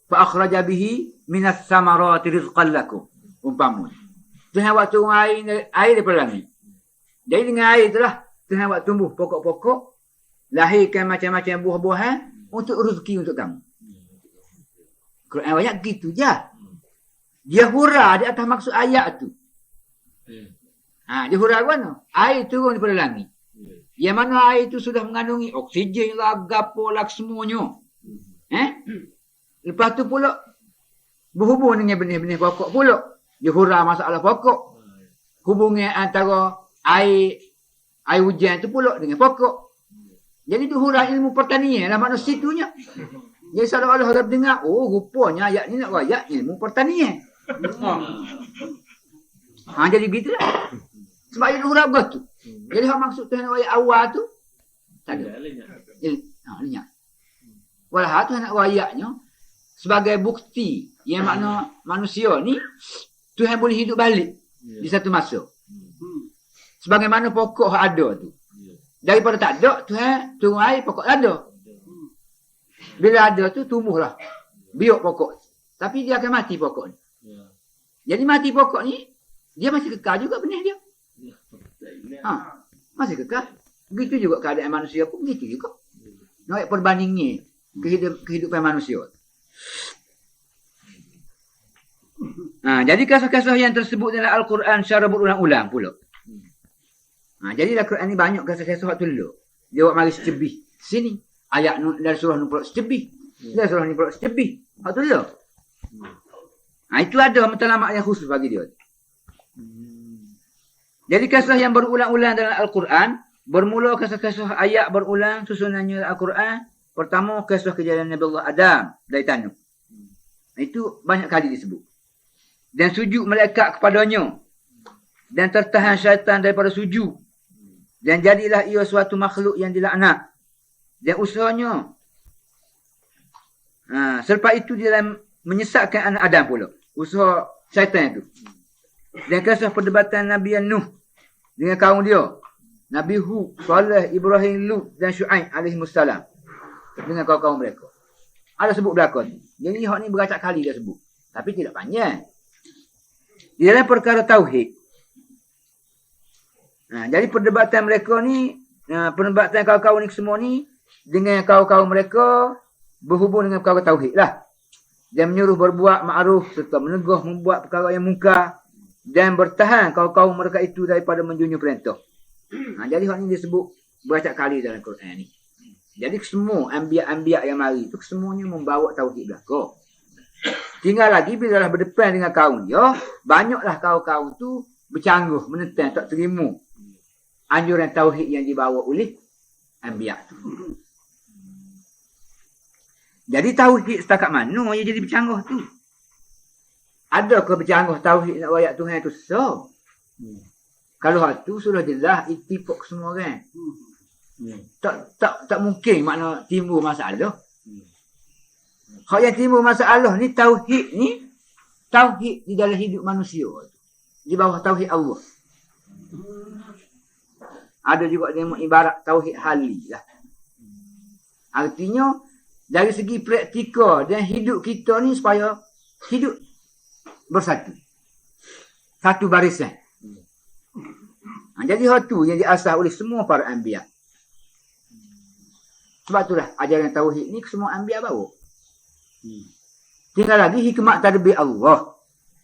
fa akhraja bihi minas samarati rizqan lakum. Umpama. Tuhan buat turun air daripada langit. Jadi dengan air itulah Tuhan buat tumbuh pokok-pokok, lahirkan macam-macam buah-buahan untuk rezeki untuk kamu. Quran ayat gitu je. Dia hura di atas maksud ayat tu. Dia hura mana? Air turun daripada langit. Yang mana air itu sudah mengandungi oksigen lah, gapo lah, semuanya. Lepas tu pula berhubung dengan benih-benih pokok pula. Dia hura masalah pokok. Hubungan antara air hujan tu pula dengan pokok. Jadi tu hura ilmu pertanian lah makna situnya. Jadi seolah-olah orang dengar, rupanya ayat ni nak rakyat ilmu pertanian. Jadi begitulah. Sebab dia hura begitu. Jadi hak maksud Tuhan ayat awal tu tak ada. Lenyap. Walau Tuhan nak ayatnya sebagai bukti yang makna manusia ni Tuhan boleh hidup balik di satu masa. Sebagaimana pokok yang ada tu. Daripada tak ada, Tuhan turun air, pokok ada. Bila ada tu, tumbuhlah. Biok pokok. Tapi dia akan mati pokok ni. Jadi mati pokok ni, dia masih kekal juga benih dia. Masih kekal. Begitu juga keadaan manusia pun begitu juga. Nak perbandingnya kehidupan manusia. Jadi kisah-kisah yang tersebut dalam Al-Quran secara berulang-ulang pula. Jadilah Quran ni banyak kisah-kisah waktu dulu. Dia buat mari secebih. Sini. Ayat dari surah ni pula secebih. Dari surah ni pula secebih. Waktu dulu. Itu ada matlamat yang khusus bagi dia. Jadi kisah yang berulang-ulang dalam Al-Quran. Bermula kisah-kisah ayat berulang susunannya Al-Quran. Pertama kisah kejadian Nabi Allah Adam dari tanah. Itu banyak kali disebut. Dan sujud malaikat kepadanya. Dan tertahan syaitan daripada sujud. Dan jadilah ia suatu makhluk yang dilaknat. Dan usahanya. Selepas itu dia menyesatkan anak Adam pula. Usaha syaitan itu. Dan kisah perdebatan Nabi Nuh dengan kaum dia. Nabi Hud, Saleh, Ibrahim, Lut dan Syuaib alaihissalam. Dengan kaum-kaum mereka. Ada sebut belakang ni. Jadi hak ni beracak kali dia sebut. Tapi tidak panjang. Di dalam perkara tauhid. Jadi perdebatan mereka ni, perdebatan kaum-kaum ni semua ni, dengan kaum-kaum mereka, berhubung dengan perkara tauhid lah. Dan menyuruh berbuat ma'ruf, serta meneguh membuat perkara yang munkar, dan bertahan kaum-kaum mereka itu daripada menjunjung perintah. Jadi hal ni disebut beracak kali dalam Quran ni. Jadi semua anbiya-anbiya yang mari tu semuanya membawa tauhid belaka. Tinggal lagi bila dah berdepan dengan kaum dia, banyaklah kaum-kaum tu bercangguh, menentang, tak terima anjuran tauhid yang dibawa oleh anbiya tu. Jadi tauhid setakat mana yang jadi bercangguh tu? Adakah bercangguh tauhid nak rakyat Tuhan tu susah? Kalau hal tu sudah jelas ittifaq semua orang. Tak mungkin makna timbul masalah. Hak yang timbul masalah ni tauhid di dalam hidup manusia di bawah tauhid Allah. Ada juga dia ibarat tauhid hali lah. Artinya dari segi praktikal dan hidup kita ni supaya hidup bersatu. Satu barisan. Jadi hal tu yang diasah oleh semua para anbiya. Sebab itulah ajaran tauhid ni semua anbiya bawa. Tinggal lagi hikmat tadbir Allah.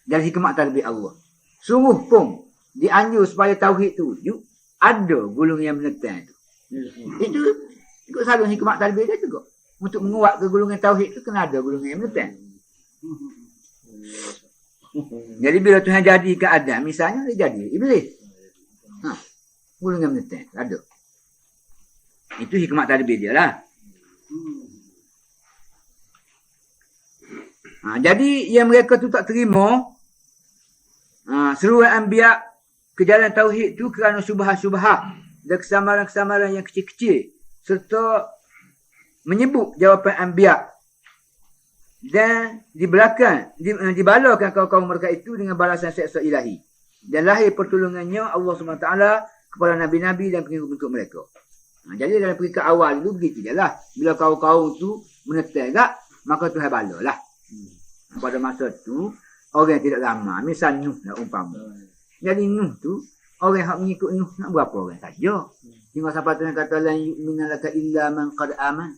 Dari hikmat tadbir Allah. Sungguh pun dianjur supaya tauhid tu ada golongan yang menentang tu. Itu ikut selalu hikmat tadbir dia juga. Untuk menguat ke golongan tauhid tu kena ada golongan yang menentang. Jadi bila Tuhan jadikan Adam, misalnya dia jadi Iblis. Golongan menentang ada. Itu hikmat tadbir dia lah. Jadi yang mereka tu tak terima seruan anbiya ke jalan tauhid tu kerana syubhat-syubhat dan kesamaran-kesamaran yang kecil-kecil serta menyebut jawapan anbiya dan dibalakan kaum-kaum mereka itu dengan balasan seksa ilahi dan lahir pertolongannya Allah SWT kepada nabi-nabi dan pengikut-pengikut mereka. Jadi dalam peringkat awal itu begitu je lah. Bila kaum-kaum tu menentang tak, maka Tuhan balalah. Pada masa tu orang yang tidak ramah, misal Nuh nak umpama. Jadi Nuh tu orang yang mengikut Nuh nak berapa orang saja. Hingga sampai Tuhan kata la yu'minu laka illa man qad aman.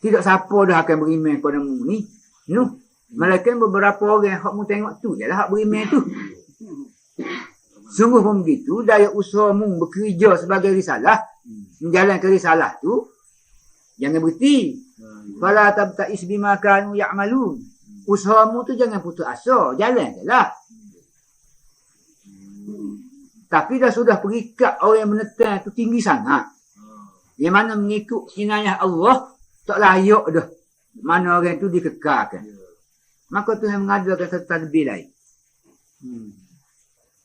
Tidak siapa dah akan beriman kepadamu ni Nuh. Malaikat beberapa orang yang mu tengok tu jelah hak beriman tu. Sungguh pun begitu, daya usahamu bekerja sebagai risalah, menjalankan risalah tu jangan berhenti. Fala tabta'is bima kanu ya'malun. Usahamu tu jangan putus asa, jalan jelah. Tapi dah sudah perikat orang yang menentang tu tinggi sangat. Yang mana mengikut inayah Allah tak layak dah. Mana orang tu dikekalkan. Maka Tuhan mengadakan satu tadbir lain.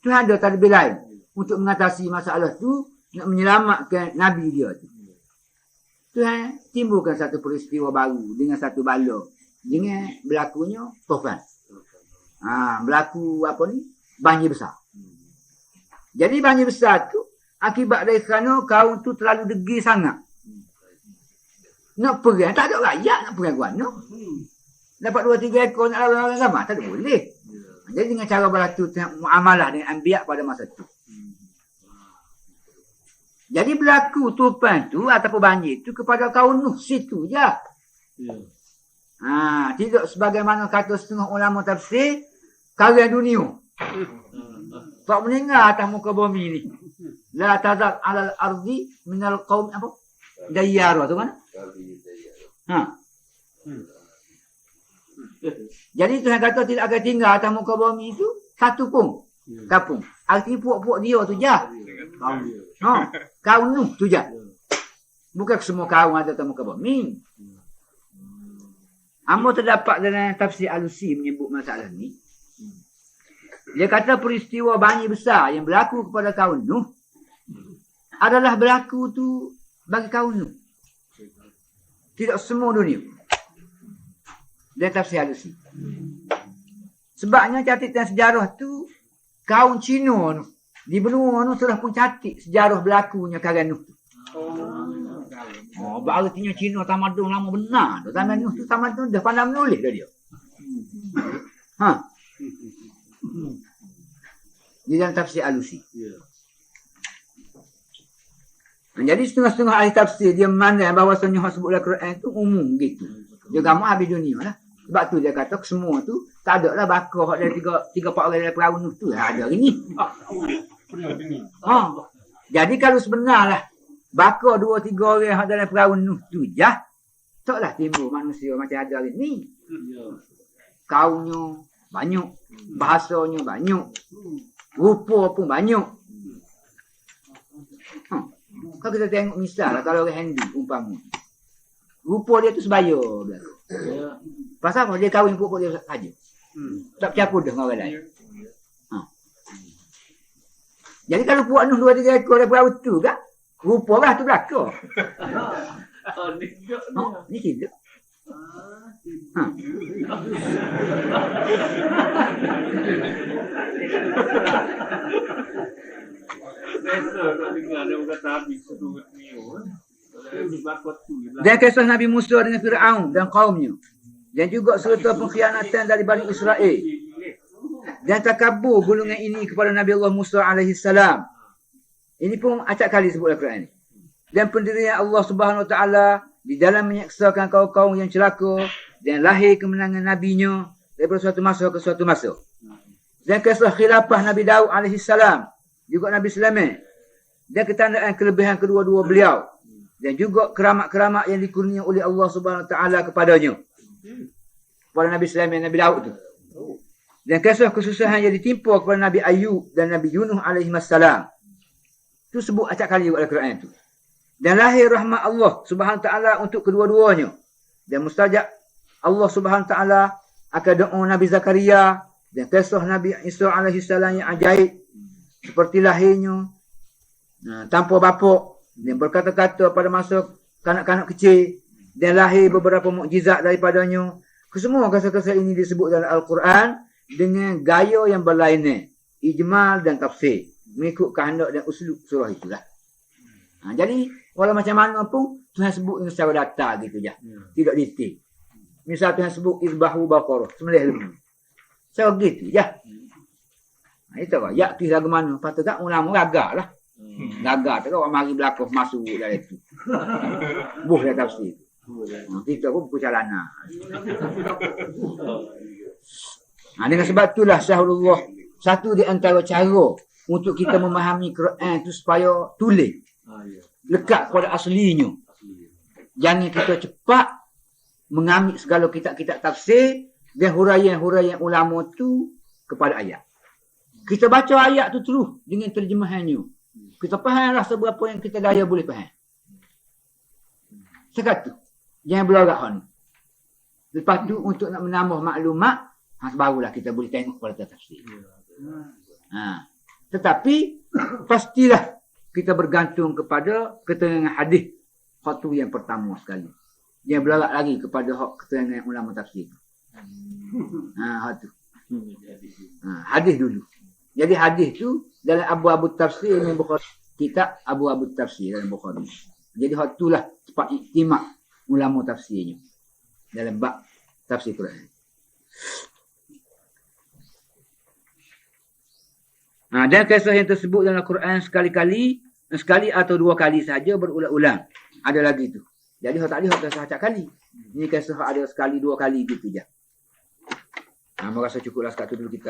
Tuhan ada tadbir lain untuk mengatasi masalah tu, nak menyelamatkan Nabi dia tu. Tuhan timbulkan satu peristiwa baru dengan satu bala. Dengan berlakunya tufan. Berlaku apa ni? Banjir besar. Jadi banjir besar tu akibat dari kerana kaum tu terlalu degil sangat. Nak perang, tak ada rakyat nak perang guano. Dapat 2-3 ekor nak lawan orang ramai, tak ada boleh. Jadi dengan cara berlaku muamalah dengan anbiya pada masa tu. Jadi berlaku tufan tu ataupun banjir tu kepada kaum Nuh situ je. Tidak sebagaimana kata setengah ulama tafsir karya dunia. Tak meninggal atas muka bumi ni. La tazal alal ardi minal qaum apa? Dayyara tu kan? Jadi Tuhan kata tidak akan tinggal atas muka bumi itu satu pun kampung. Arti puak-puak dia tu je. Kaum Nuh tu je. Bukan semua kaum ada atas muka bumi. Amba terdapat dalam tafsir Alusi menyebut masalah ni. Dia kata peristiwa banjir besar yang berlaku kepada kaum Nuh adalah berlaku tu bagi kaum Nuh. Tidak semua dunia. Dia tafsir Alusi. Sebabnya catatan sejarah tu kaum Cina tu di benua tu telah pun catat sejarah berlakunya karya Nuh tu. Berartinya Cina tamadun lama benar. Zaman Nuh tu tamadun dah pandai menulis dah dia. Di dalam tafsir Alusi. Jadi setengah-setengah ahli tafsir dia memandang bahawasanya hak sebut dalam Quran tu umum gitu. Dia gambar habis dunia lah. Sebab tu dia kata semua tu tak ada lah bakar dari 3-4 orang dalam perahu Nuh tu. Ada hari ni. Jadi kalau sebenarlah bakar 2-3 orang dalam perahu Nuh tu je, taklah timbul manusia macam ada hari ni. Kaumnya banyak, bahasanya banyak, rupa pun banyak. Kalau kita tengok misal lah, kalau orang Hindu umpama, rupa dia tu sebaya belaka. Pasal apa? Dia kahwin puak dia saja. Tak bercampur dengan orang lain. Jadi kalau puak Nuh 2-3 ekor dari perahu tu kan, Rupa lah tu belakang. Oh, ni duduk ni. Ni kita. Ha. Biasa tak dengar ada orang kata habis tu ni. Kalau di bakot tu. Dan kisah Nabi Musa dengan Fir'aun dan kaumnya. Dan juga serta pengkhianatan dari Bani Israel. Dan takabur golongan ini kepada Nabi Allah Musa AS. Ini pun acak kali sebut Al-Quran. Dan pendirian Allah Subhanahu Wa Taala di dalam menyeksakan kaum-kaum yang celaka dan lahir kemenangan nabinya daripada suatu masa ke suatu masa. Dan kisah khilafah Nabi Daud AS, juga Nabi Sulaiman, dan ketandaan kelebihan kedua-dua beliau, dan juga keramat-keramat yang dikurniakan oleh Allah Subhanahu Wa Taala kepadanya, kepada Nabi Sulaiman, Nabi Daud tu. Dan kisah kesusahan yang ditimpa kepada Nabi Ayub dan Nabi Yunus alaihissalam. Tu sebut acak kali dalam Al-Quran tu. Dan lahir rahmat Allah Subhanahu Wa Taala untuk kedua-duanya. Dan mustajab Allah Subhanahu Wa Taala akan doa Nabi Zakaria dan kisah Nabi Isa alaihissalam yang ajaib, seperti lahirnya tanpa bapa dan berkata-kata pada masa kanak-kanak kecil, dan lahir beberapa mukjizat daripadanya. Kesemua kisah-kisah ini disebut dalam Al-Quran dengan gaya yang berlainan, ijmal dan tafsir, mengikut kehendak dan uslub surah itulah. Jadi walau macam mana pun Tuhan sebut dengan secara data gitu je, tidak detail. Misal Tuhan sebut izbahu baqarah, sembelih lembu, secara gitu je. Itu apa? Ya tu lagu mana? Patut tak ulama gagak lah. Gagak tu orang mari belakang masuk dalam itu. Buh dah tafsir. Kita pun perjalanan. Dengan sebab itulah Syahrullah, satu di antara cara untuk kita memahami Quran itu supaya tulis, lekat pada aslinya. Jangan kita cepat mengambil segala kitab-kitab tafsir dan huraian-huraian ulama tu kepada ayat. Kita baca ayat tu terus dengan terjemahannya. Kita fahamlah seberapa yang kita daya boleh faham. Sekat tu. Jangan belarak ni. Lepas tu untuk nak menambah maklumat, barulah kita boleh tengok pada tafsir. Tetapi pastilah kita bergantung kepada keterangan hadis. Hak tu yang pertama sekali. Jangan belarak lagi kepada hak keterangan ulama tafsir. Hak tu. Hadis dulu. Jadi hadis tu dalam abu-abu tafsir yang Bukhari, kitab abu-abu tafsir dalam Bukhari. Jadi hak itulah tempat iktimak ulama tafsirnya dalam bab tafsir Quran. Dan kisah yang tersebut dalam Quran sekali atau dua kali saja berulang-ulang. Ada lagi tu. Jadi hak tadi hak kisah acak kali. Ini kisah ada sekali dua kali gitu je. Merasa cukuplah sekat tu dulu kita